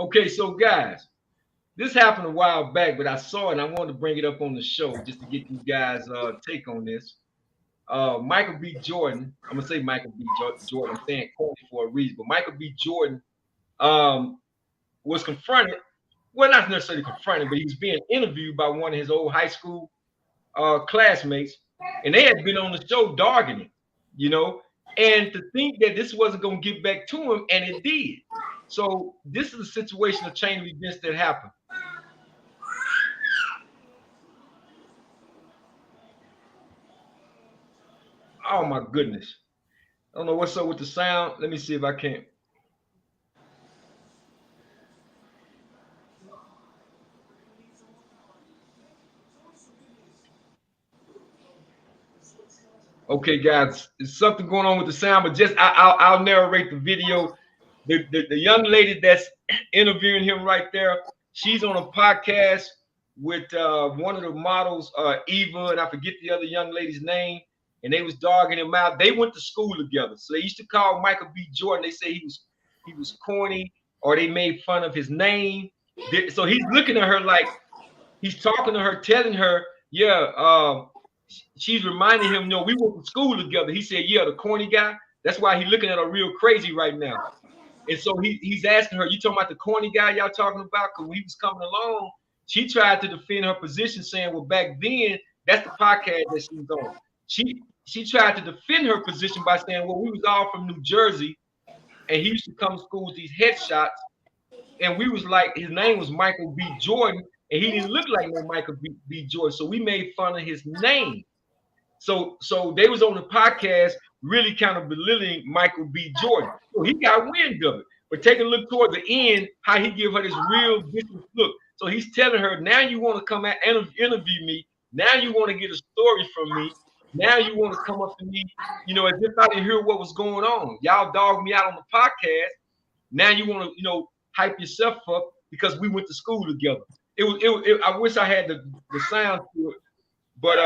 Okay, so guys, this happened a while back, but I saw it and I wanted to bring it up on the show just to get you guys' take on this. Michael B. Jordan, I'm gonna say Michael B. Jordan. I'm saying Corny for a reason, but Michael B. Jordan was confronted. Well, not necessarily confronted, but he was being interviewed by one of his old high school classmates, and they had been on the show dogging him, you know. And to think that this wasn't gonna get back to him, and it did. So this is a situation, a chain of events that happened. Oh my goodness. I don't know what's up with the sound. Let me see if I can. Okay, guys, there's something going on with the sound, but just I'll narrate the video. The young lady that's interviewing him right there, she's on a podcast with one of the models, Eva, and I forget the other young lady's name, and they was dogging him out. They went to school together, so they used to call Michael B. Jordan. They say he was corny, or they made fun of his name. So he's looking at her like he's talking to her, telling her, yeah, she's reminding him, we went to school together. He said, yeah, the corny guy. That's why he's looking at her real crazy right now. And so he's asking her, you talking about the corny guy y'all talking about? Because when he was coming along, she tried to defend her position, saying, well, back then, that's the podcast that she was on. She tried to defend her position by saying, well, we was all from New Jersey, and he used to come to school with these headshots. And we was like, his name was Michael B. Jordan, and he didn't look like no Michael B. Jordan. So we made fun of his name. So they was on the podcast really kind of belittling Michael B. Jordan. So he got wind of it. But take a look toward the end, how he give her this real vicious look. So he's telling her, now you want to come out and interview me. Now you want to get a story from me. Now you want to come up to me, as if I didn't hear what was going on. Y'all dogged me out on the podcast. Now you want to, hype yourself up because we went to school together. I wish I had the sound to it, but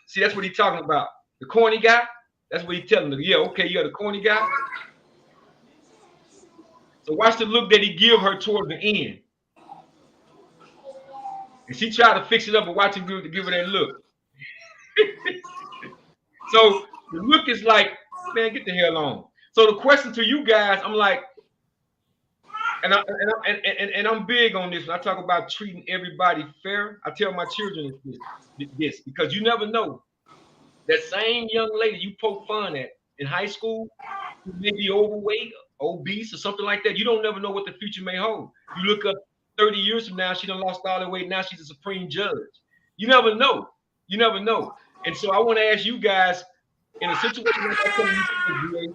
see, that's what he's talking about. The corny guy. That's what he's telling her. Yeah, okay, you're the corny guy. So watch the look that he give her toward the end. And she tried to fix it up, but watch him give her that look. So the look is like, man, get the hell on. So the question to you guys, I'm like, and I'm big on this. When I talk about treating everybody fair, I tell my children this because you never know. That same young lady you poke fun at in high school, who may be overweight, obese, or something like that. You don't never know what the future may hold. You look up 30 years from now, she done lost all the weight. Now she's a supreme judge. You never know. You never know. And so I want to ask you guys, in a situation like that,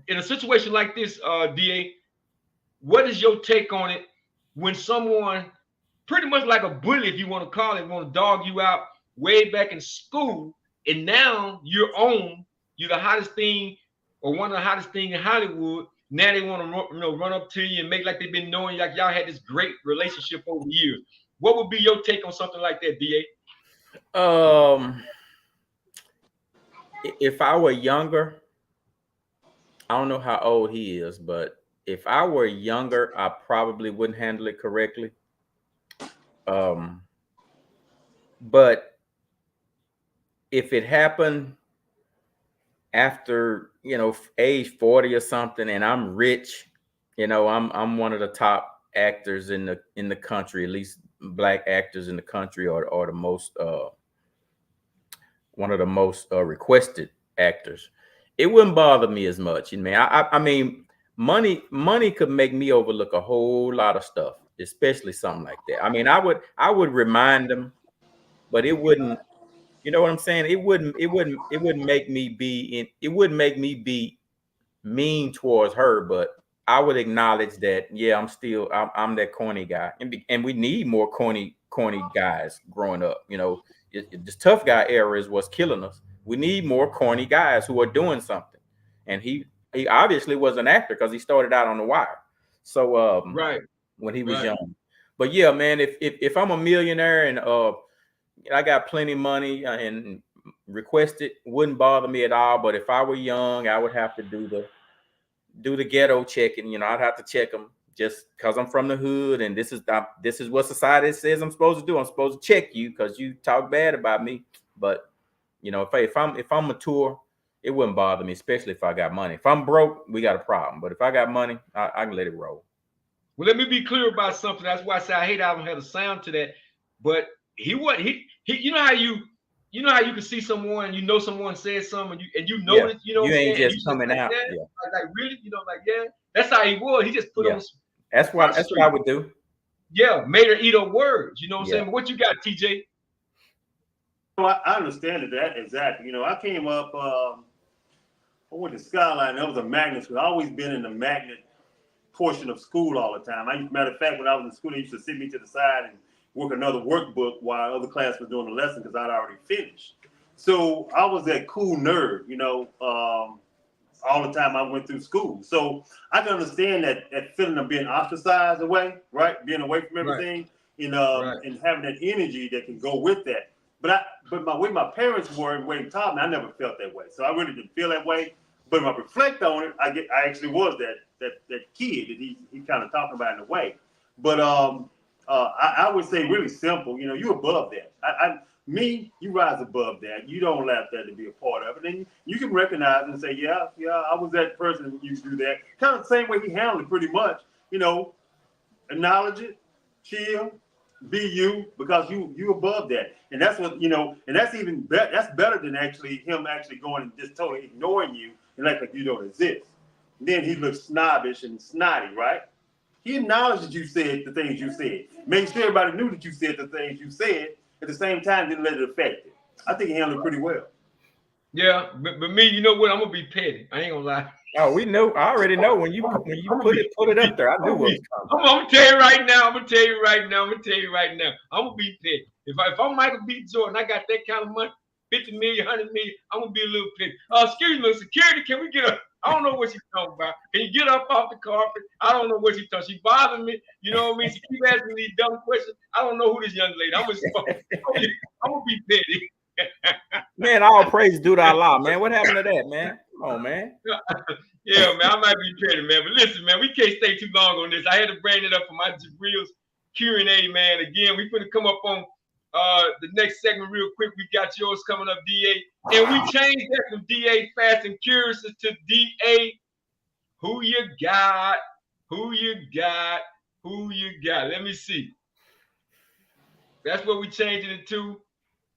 in a situation like this, DA, what is your take on it when someone, pretty much like a bully, if you want to call it, want to dog you out way back in school, and now you're the hottest thing or one of the hottest things in Hollywood. Now they want to run up to you and make like they've been knowing you, like y'all had this great relationship over the years. What would be your take on something like that, DA? If I were younger, I don't know how old he is, but if I were younger, I probably wouldn't handle it correctly. But if it happened after, age 40 or something, and I'm rich, I'm one of the top actors in the country, at least black actors in the country, or the most one of the most requested actors, it wouldn't bother me as much. I mean, money could make me overlook a whole lot of stuff, especially something like that. I mean, I would remind them, but it wouldn't. You know what I'm saying? It wouldn't make me be mean towards her, but I would acknowledge that, yeah, I'm that corny guy, and we need more corny guys growing up. This tough guy era is what's killing us. We need more corny guys who are doing something, and he obviously was an actor because he started out on The Wire. So Right. when he was young. But yeah, man, if I'm a millionaire and I got plenty of money and request it, wouldn't bother me at all. But if I were young, I would have to do the ghetto checking. I'd have to check them just because I'm from the hood, and this is what society says I'm supposed to do. I'm supposed to check you because you talk bad about me. But if I'm mature, it wouldn't bother me, especially if I got money. If I'm broke, we got a problem. But if I got money, I can let it roll. Well, let me be clear about something. That's why I say I hate I don't have a sound to that. But he you know how you can see someone, someone said something, and you know that, you ain't just coming out. Yeah. Like really, that's how he was. He just put on. That's what I would do. Yeah, made her eat her words. You know what I'm saying? But what you got, TJ? I understand that exactly. I came up. I went to Skyline. That was a magnet school. I've always been in the magnet portion of school all the time. Matter of fact, when I was in school, they used to sit me to the side and work another workbook while other class was doing the lesson because I'd already finished. So I was that cool nerd, all the time I went through school. So I can understand that feeling of being ostracized away, right? Being away from everything, and having that energy that can go with that. But the way my parents were and the way they taught me, I never felt that way. So I really didn't feel that way. But if I reflect on it, I actually was that kid that he kind of talking about in a way. But I would say really simple. You above that. You rise above that. You don't allow that to be a part of it. And you can recognize and say, yeah, I was that person who used to do that. Kind of the same way he handled it pretty much. Acknowledge it, chill, be you, because you above that. And that's what, and that's even better. That's better than him going and just totally ignoring you and like you don't exist. And then he looks snobbish and snotty, right? He acknowledged that you said the things you said. Made sure everybody knew that you said the things you said. At the same time, didn't let it affect it. I think he handled it pretty well. Yeah, but me, you know what? I'm gonna be petty. I ain't gonna lie. Oh, we know. I already know when you put it up there. I knew what was coming. I'm gonna tell you right now. I'm gonna tell you right now. I'm gonna be petty. If I'm Michael B. Jordan, I got that kind of money, 50 million, 100 million. I'm gonna be a little petty. Excuse me, security. Can we get up? I don't know what she's talking about. Can you get up off the carpet? I don't know what she's talking. She bothering me. You know what I mean? She keep asking me these dumb questions. I don't know who this young lady. I'm gonna be petty. Man, all praise due to Allah, man. What happened to that, man? Come on, man. Yeah, man, I might be petty, man. But listen, man, we can't stay too long on this. I had to bring it up for my Jabril's Q&A, man. Again, we're going to come up on the next segment real quick. We got yours coming up, DA. And we changed that from DA Fast and Curious to DA Who You Got? Who You Got? Who You Got? Let me see. That's what we changed it to.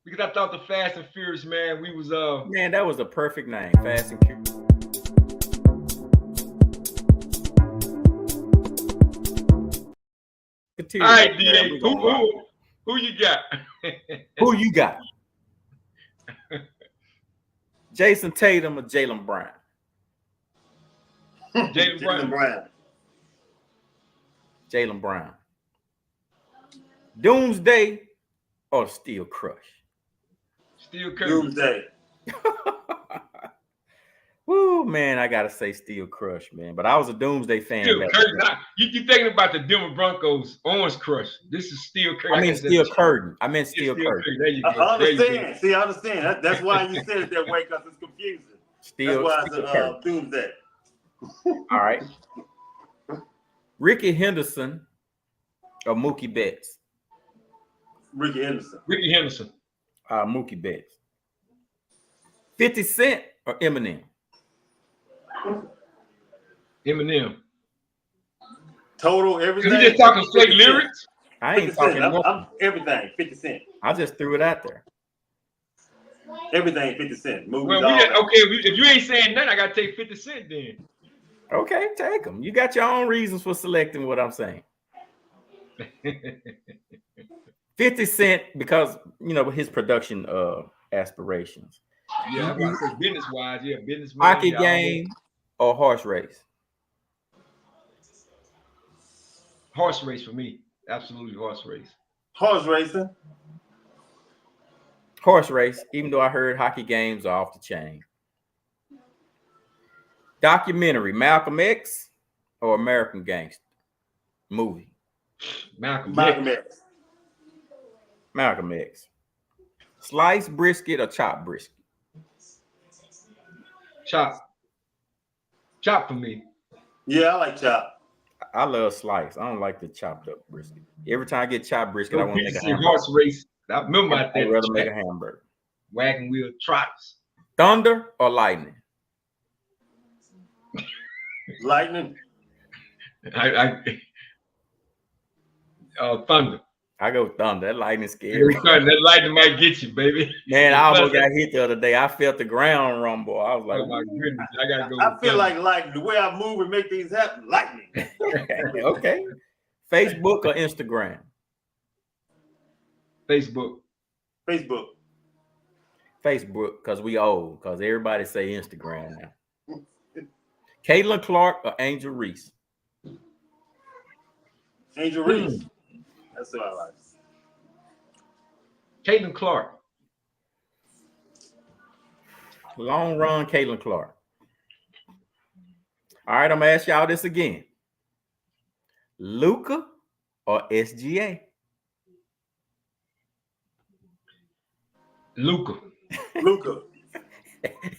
Because I thought the Fast and Furious, man, we was man, that was a perfect name, Fast and Curious. All right, DA, who you got? Who you got? Jason Tatum or Jaylen Brown? Jaylen Brown. Jaylen Brown. Doomsday or Steel Crush? Steel Curry. Doomsday. Woo, man, I gotta say Steel Crush, man. But I was a Doomsday fan. Steel Curry. You thinking about the Denver Broncos Orange Crush? This is Steel Curry. I mean Steel Curtain. I meant Steel Curtain. There you go. I understand. See, I understand. That's why you said it that way, because it's confusing. That's why it's Doomsday. All right. Ricky Henderson or Mookie Betts? Ricky Henderson. Ricky Henderson. Mookie Betts. 50 Cent or Eminem? Eminem. Total everything. You just talking straight lyrics? I ain't talking I'm everything. 50 Cent. I just threw it out there. Everything 50 Cent. Movies, well, if you ain't saying nothing, I gotta take 50 Cent then. Okay, take them. You got your own reasons for selecting what I'm saying. 50 Cent because his production aspirations. Yeah, I'm say business wise. Yeah, business. Hockey game or horse race? Horse race for me. Absolutely horse race. Horse racing. Horse race, even though I heard hockey games are off the chain. Documentary, Malcolm X or American Gangster? Movie. Malcolm X. Malcolm X. Sliced brisket or chopped brisket? Chop. Chop for me. Yeah, I like chop. I love slice. I don't like the chopped up brisket. Every time I get chopped brisket, I want to make a hamburger. Horse race. I remember I'd rather make a hamburger. Wagon wheel trots. Thunder or lightning? Lightning. Thunder. I go thunder. That lightning scary. That lightning might get you, baby. Man, I almost got hit the other day. I felt the ground rumble. I was like, oh my goodness, I gotta go. I feel like lightning. The way I move and make things happen, lightning. Okay. Facebook or Instagram? Facebook. Facebook, because we old. Because everybody say Instagram now. Caitlin Clark or Angel Reese? Angel Reese. That's what I like. Caitlin Clark. Long run, Caitlin Clark. All right, I'm gonna ask y'all this again. Luka or SGA? Luka.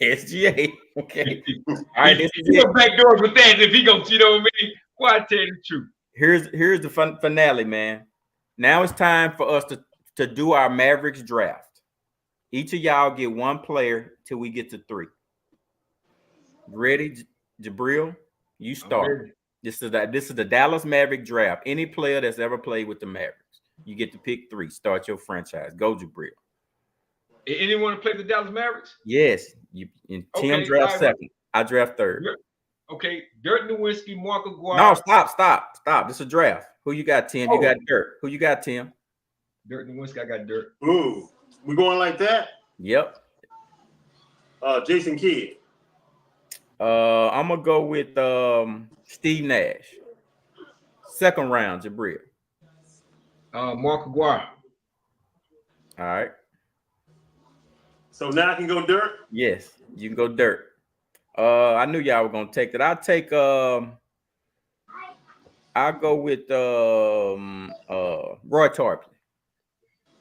SGA. Okay. All right, this is it. Back doors with that. If he gonna cheat over me, why I tell you the truth? Here's the finale, man. Now it's time for us to do our Mavericks draft. Each of y'all get one player till we get to 3. Ready, Jabril? You start. This is the Dallas Maverick draft. Any player that's ever played with the Mavericks, you get to pick 3. Start your franchise. Go, Jabril. Anyone play the Dallas Mavericks? Yes. Tim draft second. I draft third. Okay, Dirk Nowitzki, Mark Aguirre. No, stop. This is a draft. Who you got, Tim? You got Dirk. Who you got, Tim? Dirk Nowitzki. I got Dirk. Ooh, we going like that? Yep. Jason Kidd. I'm gonna go with Steve Nash. Second round, Jabril. Mark Aguirre. All right. So now I can go Dirk? Yes, you can go Dirk. I knew y'all were gonna take that. I'll take I'll go with Roy Tarpley.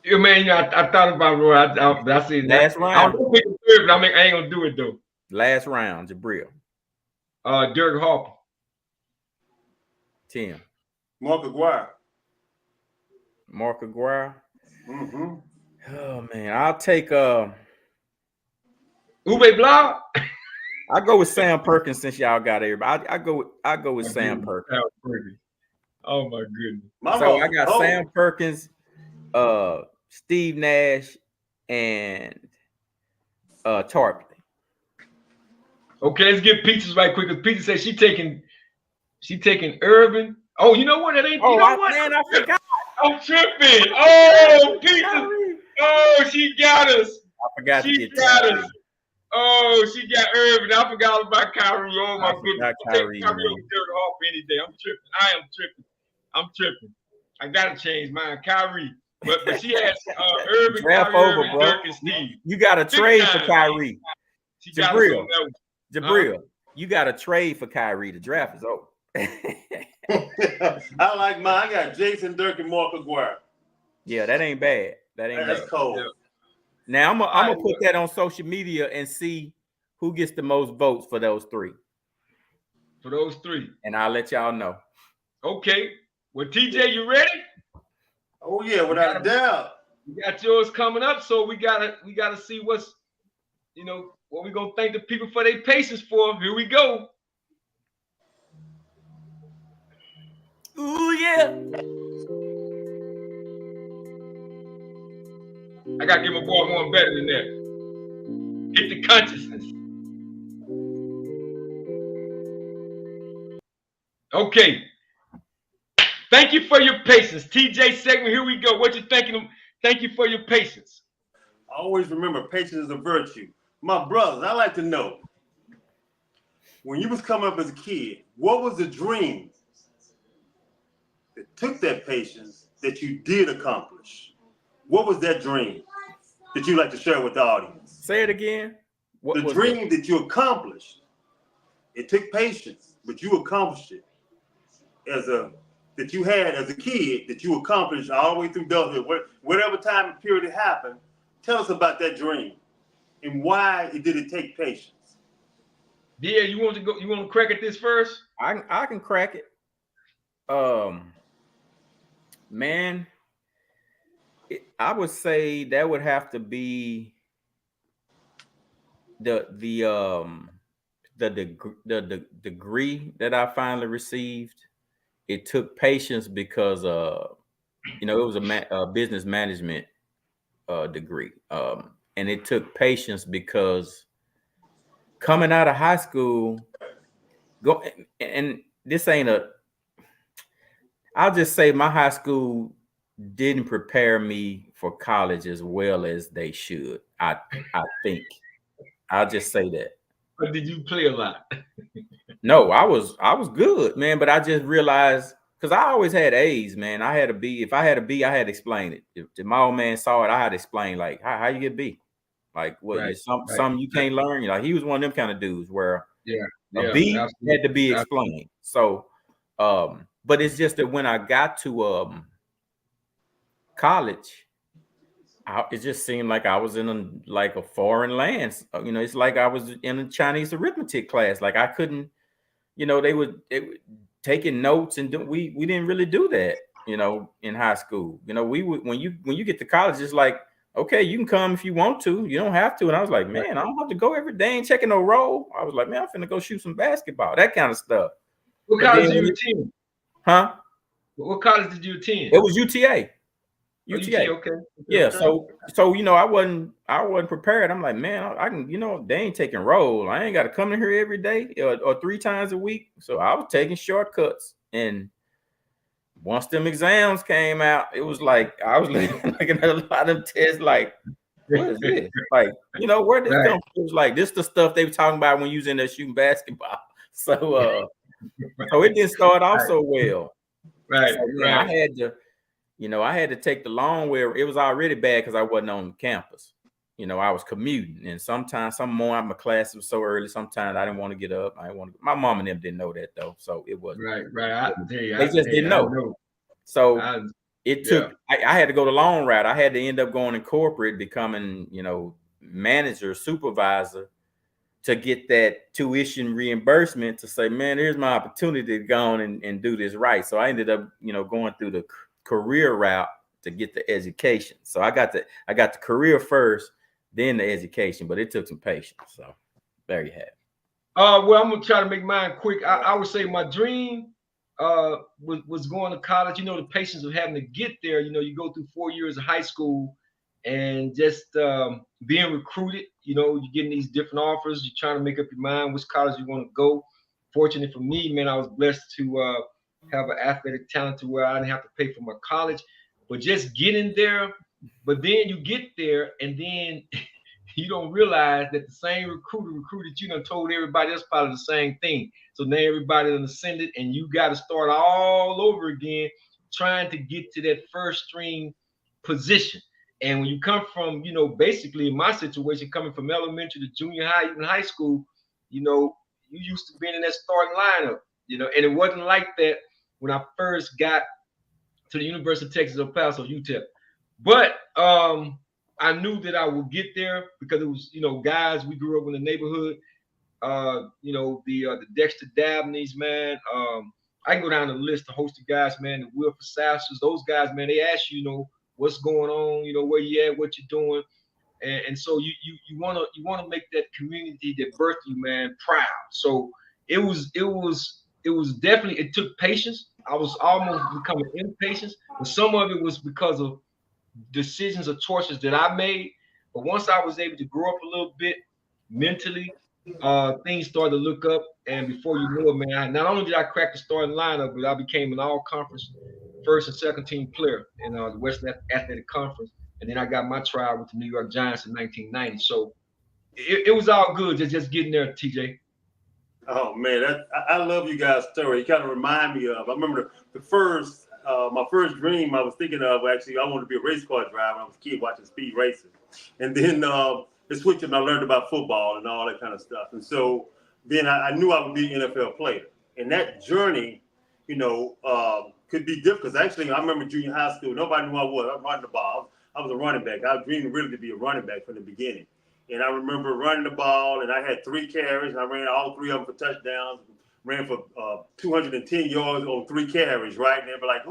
Yeah, man, I thought about Roy. I see last round. I don't pick the third, but I ain't gonna do it though. Last round, Jabril. Dirk Harper. Tim. Mark Aguirre. Mm-hmm. Oh man, I'll take Ube Blau. I go with Sam Perkins since y'all got everybody. I go with Sam Perkins. Oh my goodness. I got Sam Perkins, Steve Nash, and Tarpley. Okay, let's get Peaches right quick. Because Peaches says she taking Irvin. Oh, you know what? That ain't. Man, I forgot. I'm tripping. Oh, Peaches. Oh, she got us. I forgot. She got us. Oh, she got Irvin. I forgot about Kyrie. Oh my goodness. Kyrie, Kyrie off any day. I'm tripping. I am tripping. I'm tripping. I gotta change mine. Kyrie. But she has Irvin, draft Kyrie, over, Irvin, bro. Dirk, and Steve. You got to trade for Kyrie. Jabril, you got to trade for Kyrie. The draft is over. I like mine. I got Jason, Dirk, and Mark Aguirre. Yeah, that ain't bad. That's cold. Yeah. Now I'm gonna put that on social media and see who gets the most votes for those 3. For those 3. And I'll let y'all know. Okay. Well, TJ, you ready? Oh yeah, without a doubt. You got yours coming up, so we gotta see what's, what we gonna thank the people for their patience for. Here we go. Ooh yeah. I gotta give my boy one better than that. Hit the consciousness. Okay. Thank you for your patience. TJ segment, here we go. What you thanking them? Thank you for your patience. Always remember, patience is a virtue. My brothers, I like to know, when you was coming up as a kid, what was the dream that took that patience that you did accomplish? What was that dream that you like to share with the audience? Say it again. What the was dream that you accomplished? It took patience, but you accomplished it that you had as a kid that you accomplished all the way through adulthood. Whatever time period it happened, tell us about that dream and why did it take patience. Yeah, you want to go? You want to crack at this first? I can crack it. Man, I would say that would have to be the degree that I finally received. It took patience because it was a business management degree, and it took patience because coming out of high school, and this ain't I'll just say my high school didn't prepare me for college as well as they should. I think. I'll just say that. But did you play a lot? No, I was good, man. But I just realized because I always had A's, man. I had a B. If I had a B, I had to explain it. If my old man saw it, I had to explain like how you get B. Like what? Right, Some you can't learn. He was one of them kind of dudes where a B had to be explained. So, but it's just that when I got to college, it just seemed like I was in a foreign land. It's like I was in a Chinese arithmetic class. Like I couldn't, they would taking notes and we didn't really do that, in high school. We would when you get to college, it's like, okay, you can come if you want to. You don't have to. And I was like, man, I don't have to go every day and checking no roll. I was like, man, I'm finna go shoot some basketball, that kind of stuff. What college did you attend? Huh? What college did you attend? It was UTA. UTA, okay. Yeah, so I wasn't prepared. I'm like, man, I can, they ain't taking roll. I ain't got to come in here every day or 3 times a week. So I was taking shortcuts, and once them exams came out, it was like I was looking at a lot of them tests. Like, what is this? Like, where did this come from? It was like this the stuff they were talking about when you was in there shooting basketball. So it didn't start off so well. Right, so, I had to. I had to take the long way. It was already bad because I wasn't on campus. I was commuting, and sometimes some more my class was so early. Sometimes I didn't want to get up. I didn't want to. My mom and them didn't know that though, so it wasn't right. They just didn't know. So it took. I had to go the long route. I had to end up going in corporate, becoming manager, supervisor, to get that tuition reimbursement. To say, man, here's my opportunity to go on and do this right. So I ended up going through the career route to get the education. So I got the career first, then the education, but it took some patience. So there you have it. Well, I'm gonna try to make mine quick. I would say my dream was going to college. The patience of having to get there. You go through 4 years of high school and just being recruited. You're getting these different offers. You're trying to make up your mind which college you want to go. Fortunately for me, man, I was blessed to have an athletic talent to where I didn't have to pay for my college, but just getting there. But then you get there, and then you don't realize that the same recruiter recruited you done told everybody else probably the same thing. So now everybody done ascended, and you got to start all over again, trying to get to that first string position. And when you come from, basically in my situation, coming from elementary to junior high, even high school, you used to being in that starting lineup, and it wasn't like that when I first got to the University of Texas El Paso, UTEP. But I knew that I would get there because it was, guys, we grew up in the neighborhood, the Dexter Dabneys, man. I can go down the list, the host of guys, man, the Wilford Sasters, those guys, man, they ask you, what's going on, you know, where you at, what you're doing. And so you wanna make that community that birthed you, man, proud. So it was definitely, it took patience. I was almost becoming impatient, but some of it was because of decisions or choices that I made. But once I was able to grow up a little bit mentally, things started to look up. And before you knew it, man, not only did I crack the starting lineup, but I became an all-conference first and second team player in the Western Athletic Conference. And then I got my trial with the New York Giants in 1990. So it was all good just getting there, TJ. Oh man, I love you guys' story. You kind of remind me of. I remember the first, my first dream I was thinking of. Actually, I wanted to be a race car driver. When I was a kid watching speed racing, and then it switched and I learned about football and all that kind of stuff. And so then I knew I would be an NFL player. And that journey, you know, could be difficult. Actually, I remember junior high school. Nobody knew I was. I was running the ball. I was a running back. I dreamed really to be a running back from the beginning. And I remember running the ball, and I had 3 carries, and I ran all 3 of them for touchdowns. Ran for 210 yards on 3 carries, right? And they'd be like,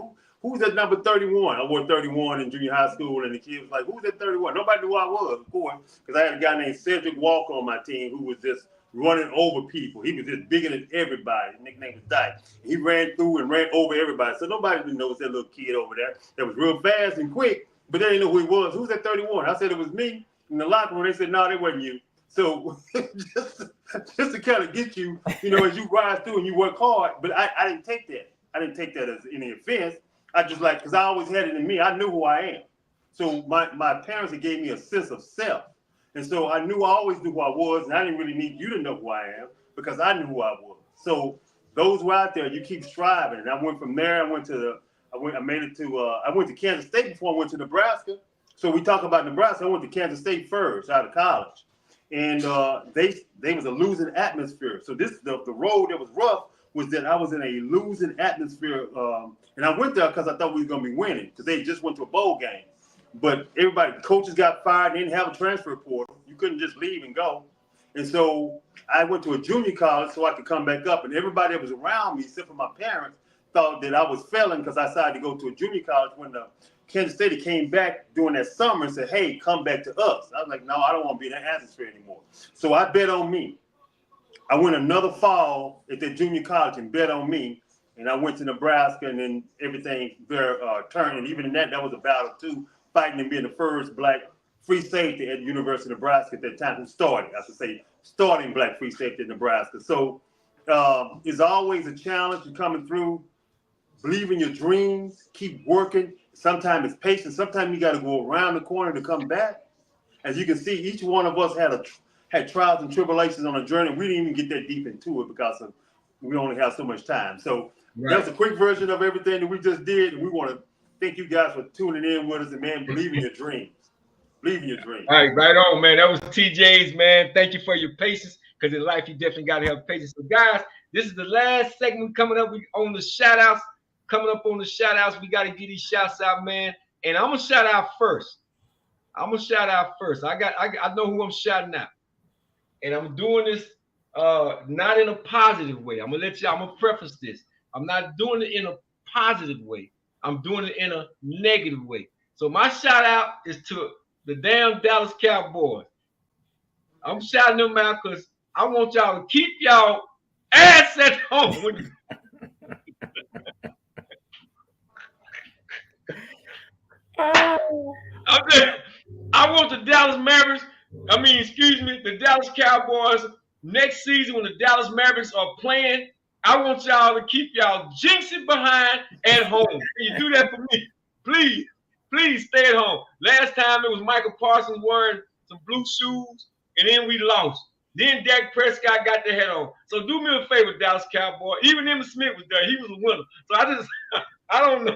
who's that number 31? I wore 31 in junior high school, and the kids was like, who's that 31? Nobody knew who I was, of course, because I had a guy named Cedric Walker on my team who was just running over people. He was just bigger than everybody. His nickname was Dyke. He ran through and ran over everybody. So nobody didn't know it was that little kid over there that was real fast and quick, but they didn't know who he was. Who's that 31? I said it was me. In the locker room, they said, no, that wasn't you. So just to kind of get you, you know, as you rise through and you work hard. But I didn't take that. I didn't take that as any offense. I just like, because I always had it in me. I knew who I am. So my parents had gave me a sense of self. And so I always knew who I was. And I didn't really need you to know who I am because I knew who I was. So those were out there. You keep striving. And I went from there. I went to Kansas State before I went to Nebraska. So we talk about Nebraska. I went to Kansas State first out of college, and they was a losing atmosphere. So the road that was rough was that I was in a losing atmosphere, and I went there because I thought we were gonna be winning because they just went to a bowl game. But coaches got fired. They didn't have a transfer portal. You couldn't just leave and go. And so I went to a junior college so I could come back up. And everybody that was around me, except for my parents, thought that I was failing because I decided to go to a junior college when the Kansas State came back during that summer and said, hey, come back to us. I was like, no, I don't want to be in that atmosphere anymore. So I bet on me. I went another fall at the junior college and bet on me. And I went to Nebraska, and then everything there turned. And even in that was a battle too, fighting and being the first black free safety at the University of Nebraska at that time, who started, I should say, starting black free safety in Nebraska. So it's always a challenge to coming through. Believe in your dreams, keep working. Sometimes it's patience. Sometimes you got to go around the corner to come back. As you can see, each one of us had trials and tribulations on a journey. We didn't even get that deep into it because we only have so much time. So That's a quick version of everything that we just did. And we want to thank you guys for tuning in with us. And man, believe in your dreams. Believe in your dreams. All right, right on, man. That was TJ's, man. Thank you for your patience, because in life you definitely got to have patience. So guys, this is the last segment coming up. We on the shout outs. Coming up on the shout outs, we got to get these shouts out, man. And I'm gonna shout out first. I know who I'm shouting out. And I'm doing this not in a positive way. I'm gonna preface this. I'm not doing it in a positive way. I'm doing it in a negative way. So my shout out is to the damn Dallas Cowboys. I'm shouting them out because I want y'all to keep y'all ass at home. I want the Dallas Mavericks. The Dallas Cowboys next season when the Dallas Mavericks are playing. I want y'all to keep y'all jinxing behind at home. Can you do that for me? Please, please stay at home. Last time it was Michael Parsons wearing some blue shoes, and then we lost. Then Dak Prescott got the head on. So do me a favor, Dallas Cowboys. Even Emmitt Smith was there. He was a winner. So I don't know.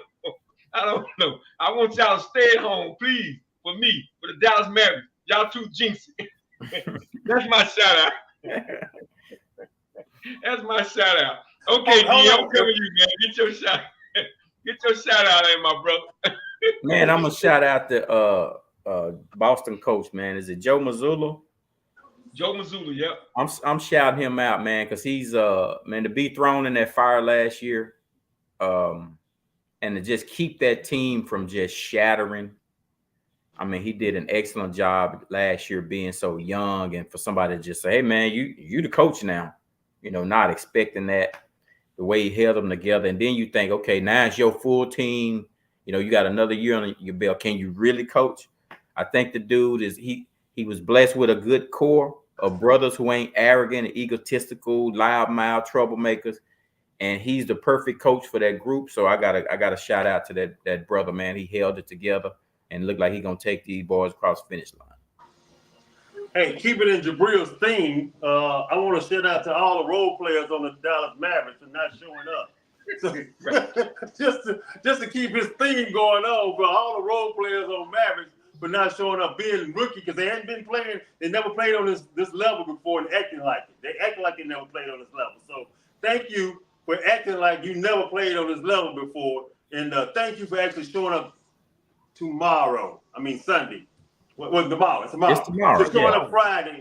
I want y'all to stay at home, please, for me, for the Dallas Mavericks. Y'all too jinxy. That's my shout out. That's my shout out. Okay, D, I'm coming to you, man. Get your shout out in, my brother. Man, I'm gonna shout out the Boston coach, man. Is it Joe Mazzulla? Joe Mazzulla, yep. I'm shouting him out, man, because he's man, to be thrown in that fire last year, and to just keep that team from just shattering I mean, he did an excellent job last year being so young, and for somebody to just say, hey, man, you the coach now, you know, not expecting that, the way he held them together. And then you think, okay, now it's your full team. You know, you got another year on your belt. Can you really coach? I think the dude is he was blessed with a good core of brothers who ain't arrogant and egotistical, loudmouth troublemakers. And he's the perfect coach for that group. So I gotta shout out to that brother, man. He held it together and looked like he's gonna take these boys across the finish line. Hey, keep it in Jabril's theme. I want to shout out to all the role players on the Dallas Mavericks for not showing up. So just to keep his theme going on for all the role players on Mavericks for not showing up, being rookie because they hadn't been playing. They never played on this level before and acting like it. They acting like they never played on this level. So thank you for acting like you never played on this level before, and thank you for actually showing up Sunday. Well, tomorrow. It's tomorrow. It's tomorrow. So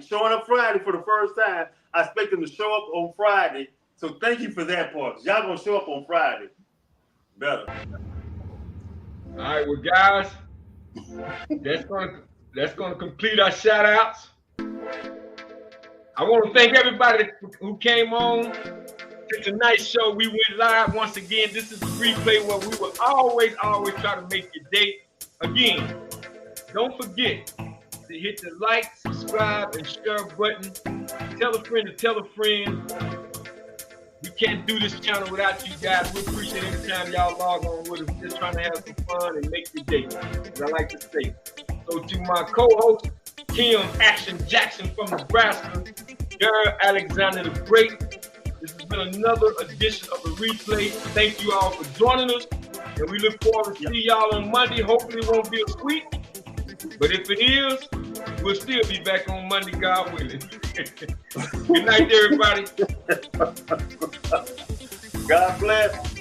showing up Friday for the first time. I expect them to show up on Friday. So thank you for that part. Y'all gonna show up on Friday. Better. All right, well, guys, that's gonna complete our shout outs. I want to thank everybody who came on to tonight's show. We went live once again. This is a replay where we will always try to make your day. Again, don't forget to hit the like, subscribe, and share button. Tell a friend to tell a friend. We can't do this channel without you guys. We appreciate every time y'all log on with us, just trying to have some fun and make your day, as I like to say. So to my co-host, Kim Action Jackson from Nebraska, Garrett Alexander the Great, this has been another edition of the replay. Thank you all for joining us, and we look forward to see y'all on Monday. Hopefully it won't be a sweep, but if it is, we'll still be back on Monday, God willing. Good night, everybody. God bless.